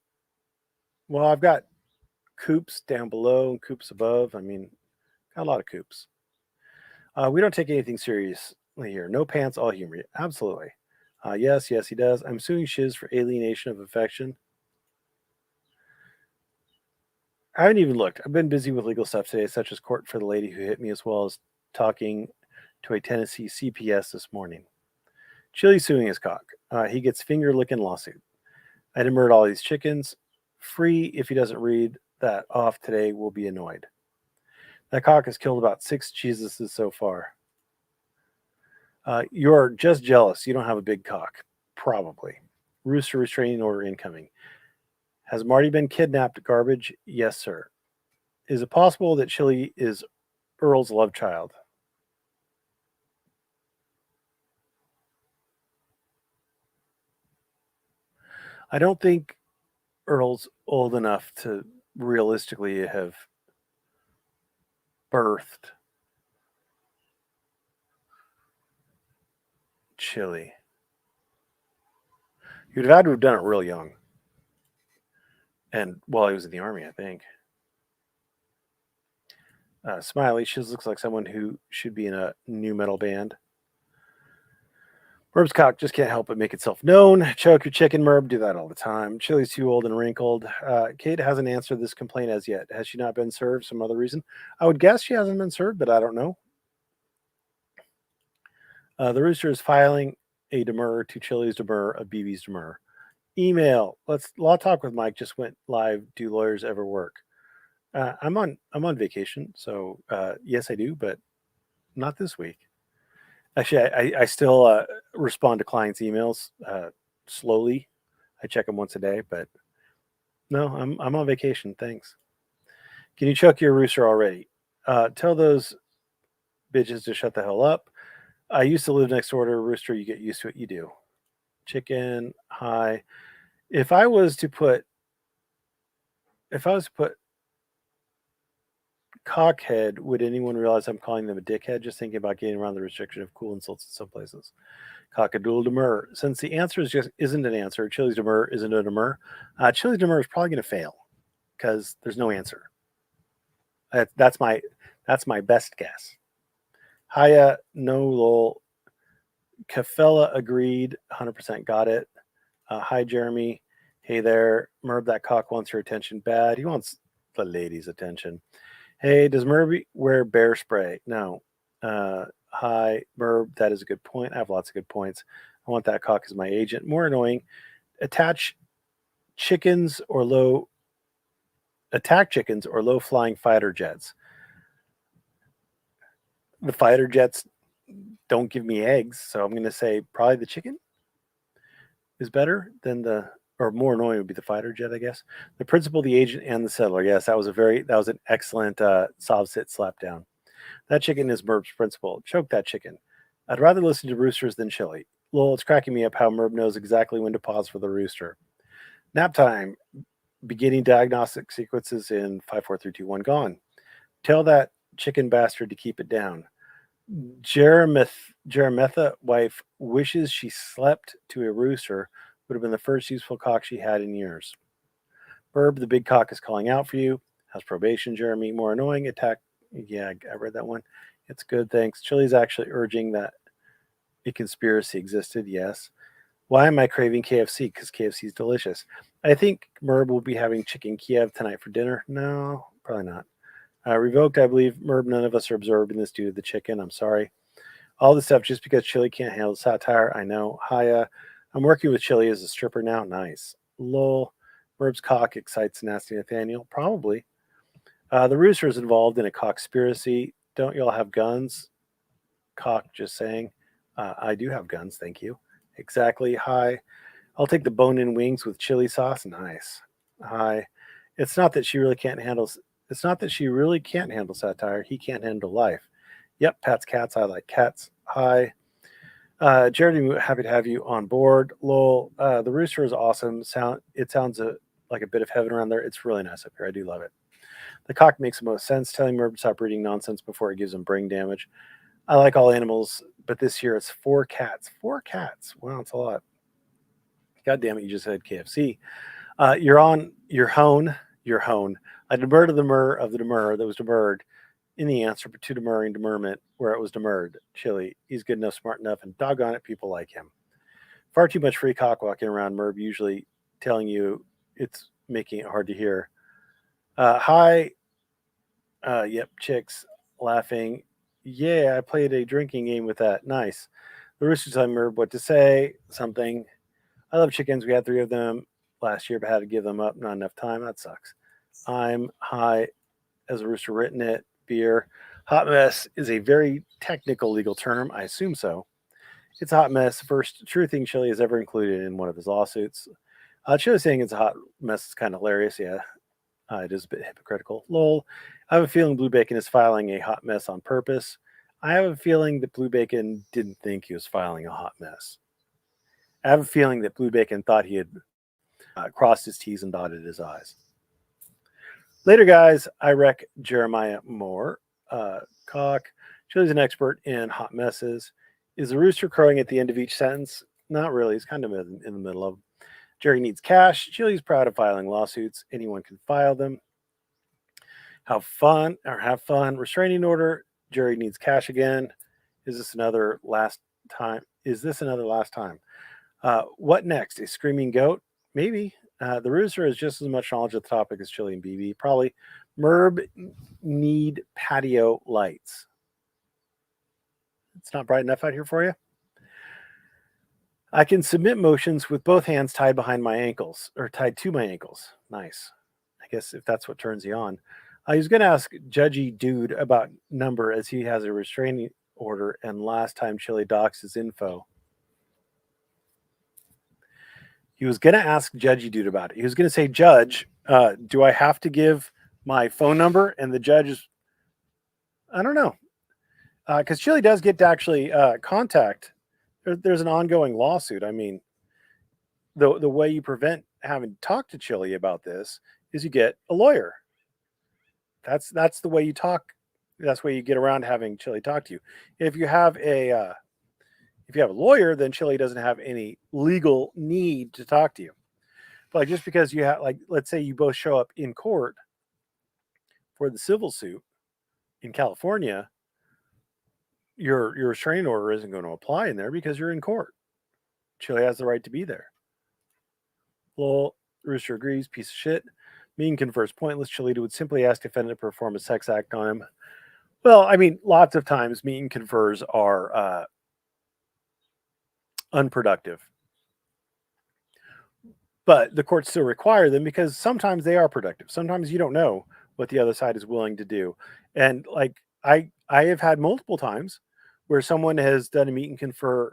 [SPEAKER 1] well, I've got coops down below and coops above. I mean, got a lot of coops. We don't take anything seriously here. No pants, all humor. Absolutely. Yes, yes, he does. I'm suing Shiz for alienation of affection. I haven't even looked. I've been busy with legal stuff today, such as court for the lady who hit me, as well as talking to a Tennessee CPS this morning. Chille's suing his cock. He gets finger licking lawsuit. I demurred all these chickens. Free if he doesn't read that off today, will be annoyed. That cock has killed about 6 Jesuses so far. You're just jealous. You don't have a big cock. Probably. Rooster restraining order incoming. Has Marty been kidnapped? Garbage? Yes, sir. Is it possible that Chille is Earl's love child? I don't think Earl's old enough to realistically have birthed Chille. You'd have had to have done it real young. And while he was in the army, I think. Smiley, she looks like someone who should be in a new metal band. Merb's cock just can't help but make itself known. Choke your chicken, Merb. Do that all the time. Chille's too old and wrinkled. Kate hasn't answered this complaint as yet. Has she not been served? Some other reason? I would guess she hasn't been served, but I don't know. The rooster is filing a demur to Chille's demur of BB's demur. Email. Law Talk with Mike just went live. Do lawyers ever work? I'm on vacation, so yes, I do, but not this week. Actually, I still respond to clients' emails slowly. I check them once a day, but no, I'm on vacation. Thanks. Can you chuck your rooster already? Tell those bitches to shut the hell up. I used to live next door to a rooster. You get used to it. You do. Chicken. Hi. If I was to put cockhead, would anyone realize I'm calling them a dickhead? Just thinking about getting around the restriction of cool insults in some places. Cockadoodle demur. Since the answer isn't an answer, Chille's demur isn't a demur. Chille's demur is probably going to fail because there's no answer. That's my best guess. Haya, no lol. Kafella agreed. 100% got it. Hi, Jeremy. Hey there. Merb, that cock wants your attention bad. He wants the ladies' attention. Hey, does Merb wear bear spray? No. Hi, Merb. That is a good point. I have lots of good points. I want that cock as my agent. More annoying. Attack chickens or low flying fighter jets. The fighter jets don't give me eggs, so I'm going to say probably the chicken is better than or more annoying would be the fighter jet, I guess. The principal, the agent, and the settler. Yes, that was an excellent sob sit slap down. That chicken is Merb's principal. Choke that chicken. I'd rather listen to roosters than Chille. Lol, it's cracking me up how Merb knows exactly when to pause for the rooster. Nap time. Beginning diagnostic sequences in 5, 4, 3, 2, 1. Gone. Tell that chicken bastard to keep it down. Jeremetha wife wishes she slept to a rooster. Would have been the first useful cock she had in years. Burb, the big cock is calling out for you. How's probation, Jeremy? More annoying attack. Yeah, I read that one. It's good, thanks. Chille's actually urging that a conspiracy existed. Yes. Why am I craving KFC? Because KFC is delicious. I think Merb will be having chicken Kiev tonight for dinner. No, probably not. Revoked, I believe. Merb, none of us are absorbing this due to the chicken. I'm sorry. All this stuff just because Chille can't handle satire. I know. Hiya. I'm working with Chille as a stripper now. Nice. Lol. Merb's cock excites nasty Nathaniel. Probably. The rooster is involved in a cockspiracy. Don't y'all have guns? Cock just saying. I do have guns, thank you. Exactly. Hi. I'll take the bone-in wings with chili sauce. Nice. Hi. It's not that she really can't handle. It's not that she really can't handle satire. He can't handle life. Yep. Pat's cats. I like cats. Hi. Jared, happy to have you on board. Lol. The rooster is awesome. It sounds like a bit of heaven around there. It's really nice up here. I do love it. The cock makes the most sense. Telling Merb to stop reading nonsense before it gives him brain damage. I like all animals, but this year it's 4 cats. 4 cats. Wow, it's a lot. God damn it, you just said KFC. You're on your hone. Your hone. I demurred of the myrrh of the demur that was demurred in the answer, but to demurring demurrment where it was demurred. Chili. He's good enough, smart enough, and doggone it, people like him. Far too much free cock walking around, Merb, usually telling you it's making it hard to hear. Hi. Yep, chicks laughing. Yeah, I played a drinking game with that. Nice. The rooster telling Merb what to say. Something. I love chickens. We had 3 of them last year, but had to give them up. Not enough time. That sucks. I'm high as a rooster written it. Beer. Hot mess is a very technical legal term. I assume so. It's a hot mess. First true thing Chili has ever included in one of his lawsuits. Chili saying it's a hot mess is kind of hilarious. Yeah, it is a bit hypocritical. Lol. I have a feeling Blue Bacon is filing a hot mess on purpose. I have a feeling that Blue Bacon didn't think he was filing a hot mess. I have a feeling that Blue Bacon thought he had crossed his T's and dotted his I's. Later, guys, I wreck Jeremiah Moore. Cock. Chili's an expert in hot messes. Is the rooster crowing at the end of each sentence? Not really. He's kind of in the middle of them. Jerry needs cash. Chili's proud of filing lawsuits. Anyone can file them. Have fun. Restraining order. Jerry needs cash again. Is this another last time? What next? A screaming goat? Maybe. The rooster has just as much knowledge of the topic as Chili and BB. Probably. Merb need patio lights. It's not bright enough out here for you. I can submit motions with both hands tied behind my ankles, or tied to my ankles. Nice. I guess if that's what turns you on. I was going to ask Judgy Dude about number as he has a restraining order, and last time Chili docs his info. He was going to ask Judgy Dude about it. He was going to say, Judge, do I have to give my phone number? And the judge is, I don't know. Because Chili does get to actually contact. There's an ongoing lawsuit. I mean, the way you prevent having to talk to Chili about this is you get a lawyer. That's the way you talk. That's the way you get around having Chili talk to you. If you have a lawyer, then Chili doesn't have any legal need to talk to you. But like, just because you have, like, let's say you both show up in court for the civil suit in California, your restraining order isn't going to apply in there because you're in court. Chili has the right to be there. Lol. Rooster agrees. Piece of shit. Mean confers pointless. Chilita would simply ask defendant to perform a sex act on him. Well, I mean, lots of times mean confers are unproductive. But the courts still require them because sometimes they are productive. Sometimes you don't know what the other side is willing to do. And like I have had multiple times where someone has done a meet and confer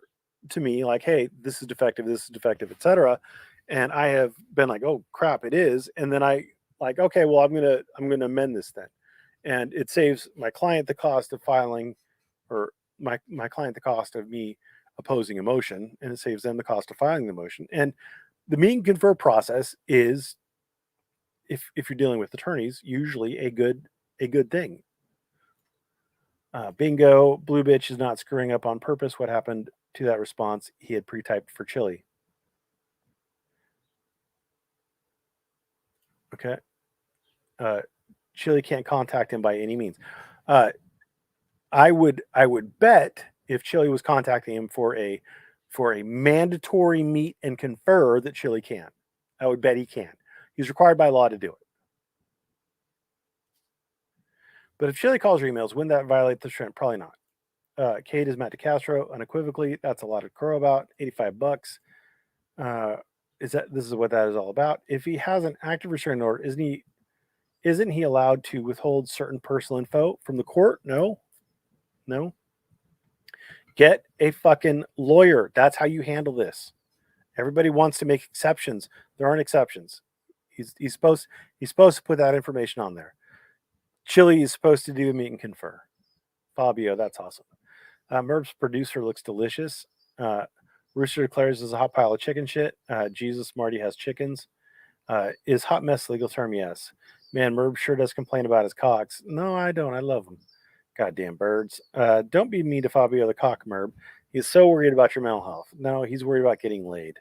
[SPEAKER 1] to me like, hey, this is defective, etc. And I have been like, oh crap, it is. And then I like, okay, well, I'm gonna amend this then. And it saves my client the cost of filing, or my client the cost of me opposing a motion, and it saves them the cost of filing the motion. And the meet and confer process is, if you're dealing with attorneys, usually a good thing. Bingo, Blue Bitch is not screwing up on purpose. What happened to that response he had pre-typed for Chili? Okay. Chili can't contact him by any means. I would bet if Chili was contacting him for a mandatory meet and confer that Chili can. I would bet he can. He's required by law to do it. But if Chili calls or emails, wouldn't that violate the trend? Probably not. Kate is Matt Decastro unequivocally. That's a lot to crow about. $85. this is what that is all about. If he has an active restraining order, isn't he allowed to withhold certain personal info from the court? No. Get a fucking lawyer. That's how you handle this. Everybody wants to make exceptions. There aren't exceptions. He's supposed to put that information on there. Chille is supposed to do a meet and confer. Fabio, that's awesome. Merv's producer looks delicious. Rooster declares there's a hot pile of chicken shit. Jesus, Marty has chickens. Is hot mess legal term? Yes. Man, Merv sure does complain about his cocks. No, I don't. I love him. Goddamn birds. Don't be mean to Fabio the cock, Merv. He's so worried about your mental health. No, he's worried about getting laid.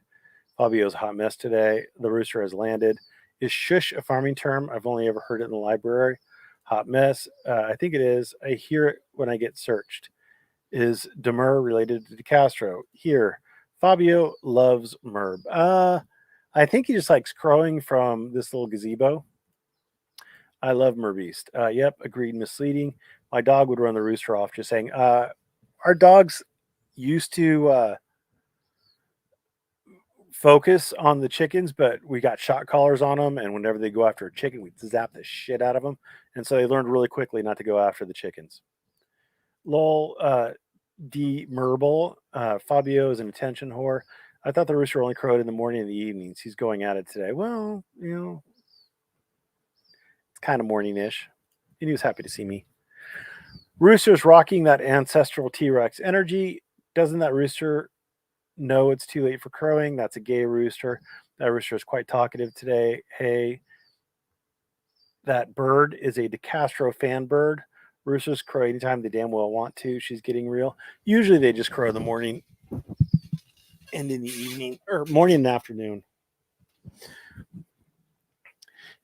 [SPEAKER 1] Fabio's a hot mess today. The rooster has landed. Is shush a farming term? I've only ever heard it in the library. Hot mess. I think it is. I hear it when I get searched. Is Demur related to Decastro? Here. Fabio loves Merb. I think he just likes crowing from this little gazebo. I love Merbeast. Yep, agreed. Misleading. My dog would run the rooster off just saying, our dogs used to focus on the chickens, but we got shot collars on them, and whenever they go after a chicken, we zap the shit out of them. And so they learned really quickly not to go after the chickens. Lol, D. Merble. Fabio is an attention whore. I thought the rooster only crowed in the morning and the evenings. He's going at it today. Well, it's kind of morning-ish. And he was happy to see me. Rooster's rocking that ancestral T-Rex energy. Doesn't that rooster know it's too late for crowing? That's a gay rooster. That rooster is quite talkative today. Hey, that bird is a Decastro fan bird. Roosters crow anytime they damn well want to. She's getting real. Usually they just crow in the morning and in the evening, or morning and afternoon.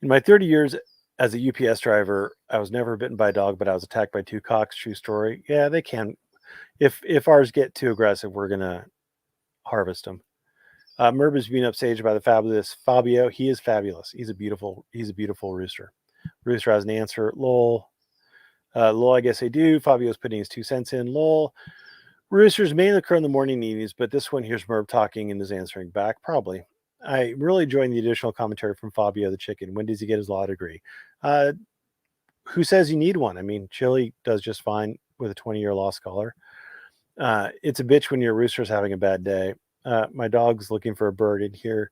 [SPEAKER 1] In my 30 years as a UPS driver, I was never bitten by a dog, but I was attacked by two cocks. True story. Yeah, they can. If ours get too aggressive, we're going to harvest them. Merb is being upstaged by the fabulous Fabio. He is fabulous. He's a beautiful rooster. Rooster has an answer. Lol. Lol, I guess I do. Fabio's putting his 2 cents in. Lol. Roosters mainly occur in the morning and evenings, but this one here's Merb talking and is answering back. Probably. I really enjoyed the additional commentary from Fabio the chicken. When does he get his law degree? Who says you need one? I mean, Chille does just fine with a 20-year law scholar. It's a bitch when your rooster's having a bad day. My dog's looking for a bird in here.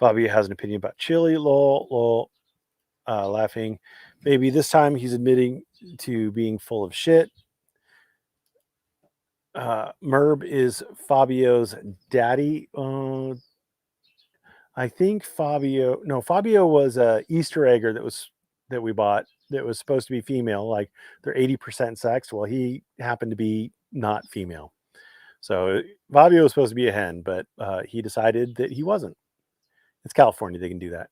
[SPEAKER 1] Fabio has an opinion about Chille. Lol. Laughing. Maybe this time he's admitting to being full of shit. Merb is Fabio's daddy. I think Fabio was a Easter egger that we bought that was supposed to be female. Like they're 80% sex. Well, he happened to be not female. So Fabio was supposed to be a hen, but he decided that he wasn't. It's California. They can do that.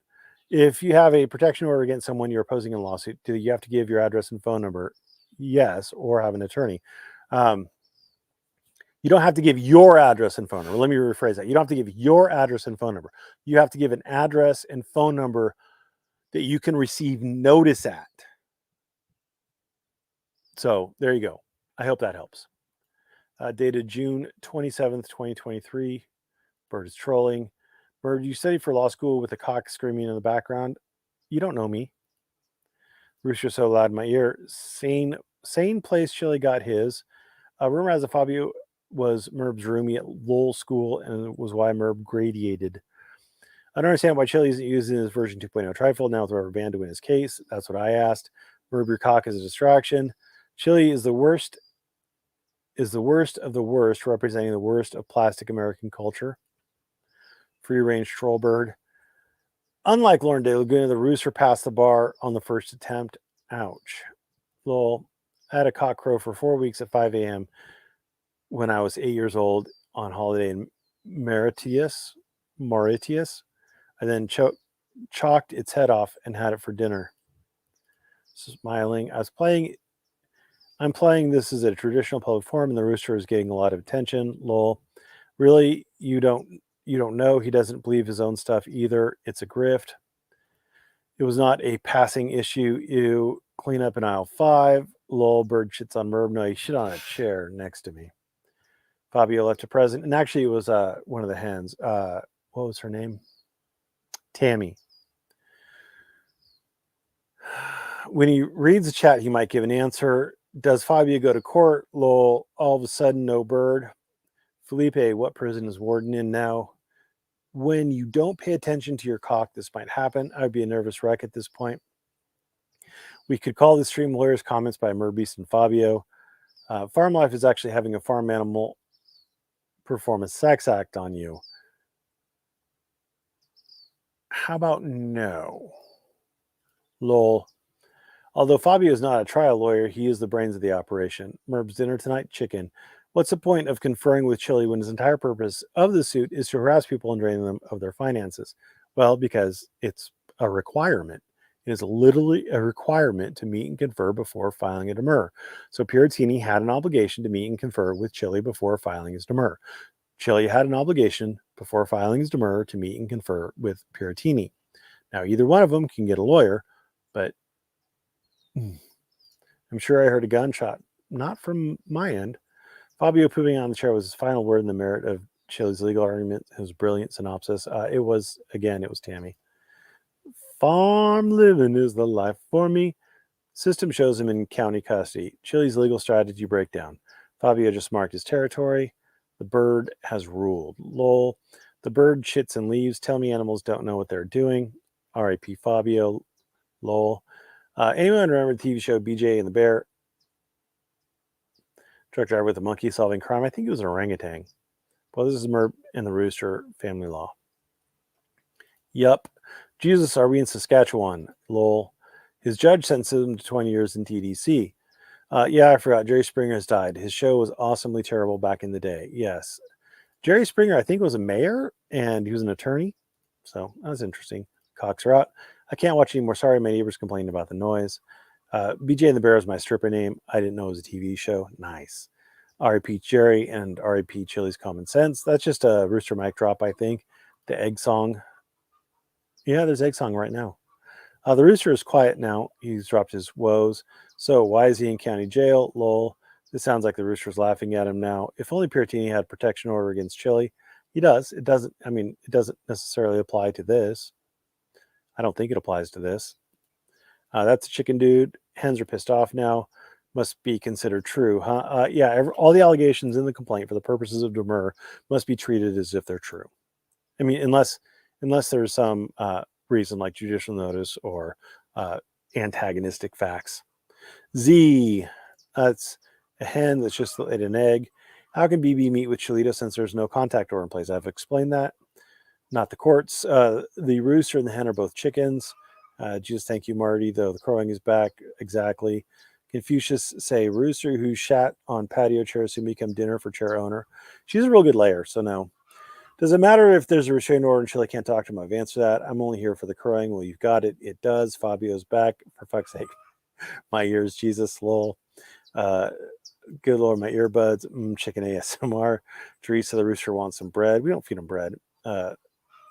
[SPEAKER 1] If you have a protection order against someone you're opposing in a lawsuit, do you have to give your address and phone number? Yes, or have an attorney. You don't have to give your address and phone number. Let me rephrase that. You don't have to give your address and phone number. You have to give an address and phone number that you can receive notice at. So there you go. I hope that helps. Dated June 27th, 2023. Bird is trolling. Bird, you studied for law school with a cock screaming in the background. You don't know me. Rooster so loud in my ear. Sane place Chille got his. Rumor has a Fabio was Merb's roomie at Lowell School, and it was why Merb gradiated. I don't understand why Chille isn't using his version 2.0 trifle now with rubber band to win his case. That's what I asked. Merb, your cock is a distraction. Chille is the worst of the worst, representing the worst of plastic American culture. Free range troll bird. Unlike Lauren De Laguna, the rooster passed the bar on the first attempt. Ouch. Lol. I had a cock crow for 4 weeks at 5 a.m. when I was 8 years old on holiday in Mauritius. I then chalked its head off and had it for dinner. Smiling. I'm playing this as a traditional public forum, and the rooster is getting a lot of attention. Lol. Really, you don't know. He doesn't believe his own stuff either. It's a grift. It was not a passing issue. Ew. Clean up in aisle 5. Lol. Bird shits on Merb. No, he shit on a chair next to me. Fabio left a present, and actually it was one of the hens. What was her name? Tammy. When he reads the chat, he might give an answer. Does Fabio go to court? Lol. All of a sudden, no bird. Felipe, what prison is Warden in now? When you don't pay attention to your cock, this might happen. I'd be a nervous wreck at this point. We could call the stream lawyers' comments by Merbeast and Fabio. Farm Life is actually having a farm animal perform a sex act on you. How about no? Lol. Although Fabio is not a trial lawyer, he is the brains of the operation. Merb's dinner tonight? Chicken. What's the point of conferring with Chille when his entire purpose of the suit is to harass people and drain them of their finances? Well, because it's a requirement. It is literally a requirement to meet and confer before filing a demur. So Piratini had an obligation to meet and confer with Chille before filing his demur. Chille had an obligation before filing his demur to meet and confer with Piratini. Now, either one of them can get a lawyer, but I'm sure I heard a gunshot. Not from my end. Fabio pooping on the chair was his final word in the merit of Chille's legal argument. His brilliant synopsis. It was Tammy. Farm living is the life for me. System shows him in county custody. Chille's legal strategy breakdown. Fabio just marked his territory. The bird has ruled. Lol. The bird shits and leaves. Tell me animals don't know what they're doing. R.I.P. Fabio. Lol. Anyone remember the TV show BJ and the Bear? Truck driver with a monkey solving crime. I think it was an orangutan. Well, this is Merb and the Rooster family law. Yup. Jesus, are we in Saskatchewan? Lol. His judge sentenced him to 20 years in TDC. Yeah, I forgot. Jerry Springer has died. His show was awesomely terrible back in the day. Yes. Jerry Springer, I think, was a mayor, and he was an attorney. So that was interesting. Cocks are out. I can't watch anymore. Sorry, my neighbors complained about the noise. BJ and the Bear is my stripper name. I didn't know it was a TV show. Nice. R.I.P. Jerry and R.I.P. Chille's Common Sense. That's just a Rooster mic drop, I think. The egg song. Yeah, there's egg song right now. The Rooster is quiet now. He's dropped his woes. So why is he in county jail? Lol. This sounds like the Rooster's laughing at him now. If only Piratini had protection order against Chille. He does. It doesn't necessarily apply to this. I don't think it applies to this. That's a chicken dude. Hens are pissed off now. Must be considered true, huh? Yeah, all the allegations in the complaint for the purposes of demur must be treated as if they're true. I mean, unless there's some reason like judicial notice or antagonistic facts. Z, that's a hen that's just laid an egg. How can BB meet with Chillito since there's no contact order in place? I've explained that. Not the courts. The rooster and the hen are both chickens. Jesus, thank you, Marty. Though the crowing is back. Exactly. Confucius say rooster who shat on patio chairs soon become dinner for chair owner. She's a real good layer, so no. Does it matter if there's a restraining order and Chille can't talk to him? I've answered that. I'm only here for the crowing. Well, you've got it. It does. Fabio's back. For fuck's sake. My ears, Jesus, lol. Good Lord, my earbuds. Chicken ASMR. Teresa the rooster wants some bread. We don't feed him bread.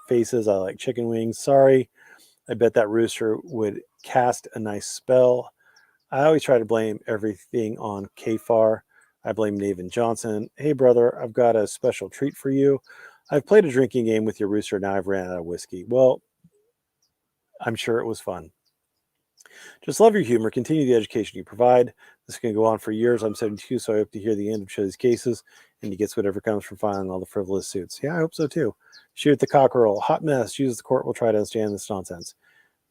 [SPEAKER 1] Faces, I like chicken wings. Sorry. I bet that rooster would cast a nice spell. I always try to blame everything on Kfar. I blame Nathan Johnson. Hey, brother, I've got a special treat for you. I've played a drinking game with your rooster. Now I've ran out of whiskey. Well, I'm sure it was fun. Just love your humor. Continue the education you provide. This can go on for years. I'm 72, so I hope to hear the end of Chille's cases, and he gets whatever comes from filing all the frivolous suits. Yeah, I hope so too. Shoot the cockerel. Hot mess. Jesus, the court will try to understand this nonsense.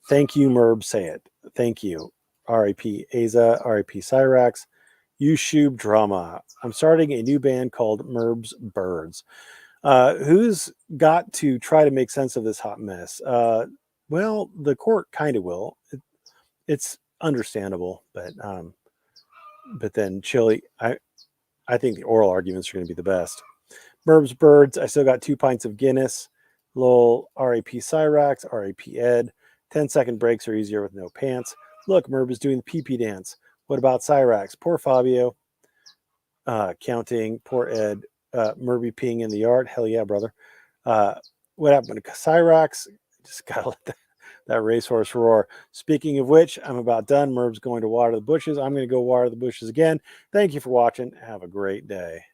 [SPEAKER 1] Thank you, Merb. Say it. Thank you. R.I.P. Aza. R.I.P. Cyrax. YouTube drama. I'm starting a new band called Merb's Birds. Who's got to try to make sense of this hot mess? Well, the court kind of will. It's understandable, but then Chille, I think the oral arguments are going to be the best. Merb's Birds. I still got 2 pints of Guinness. Lol. R.I.P. Cyrax. R.I.P. Ed. 10-second breaks are easier with no pants. Look, Merb is doing the pee-pee dance. What about Cyrax? Poor Fabio. Counting. Poor Ed. Merby peeing in the yard. Hell yeah, brother. What happened to Cyrax? Just gotta let that racehorse roar. Speaking of which, I'm about done. Merb's going to water the bushes. I'm going to go water the bushes again. Thank you for watching. Have a great day.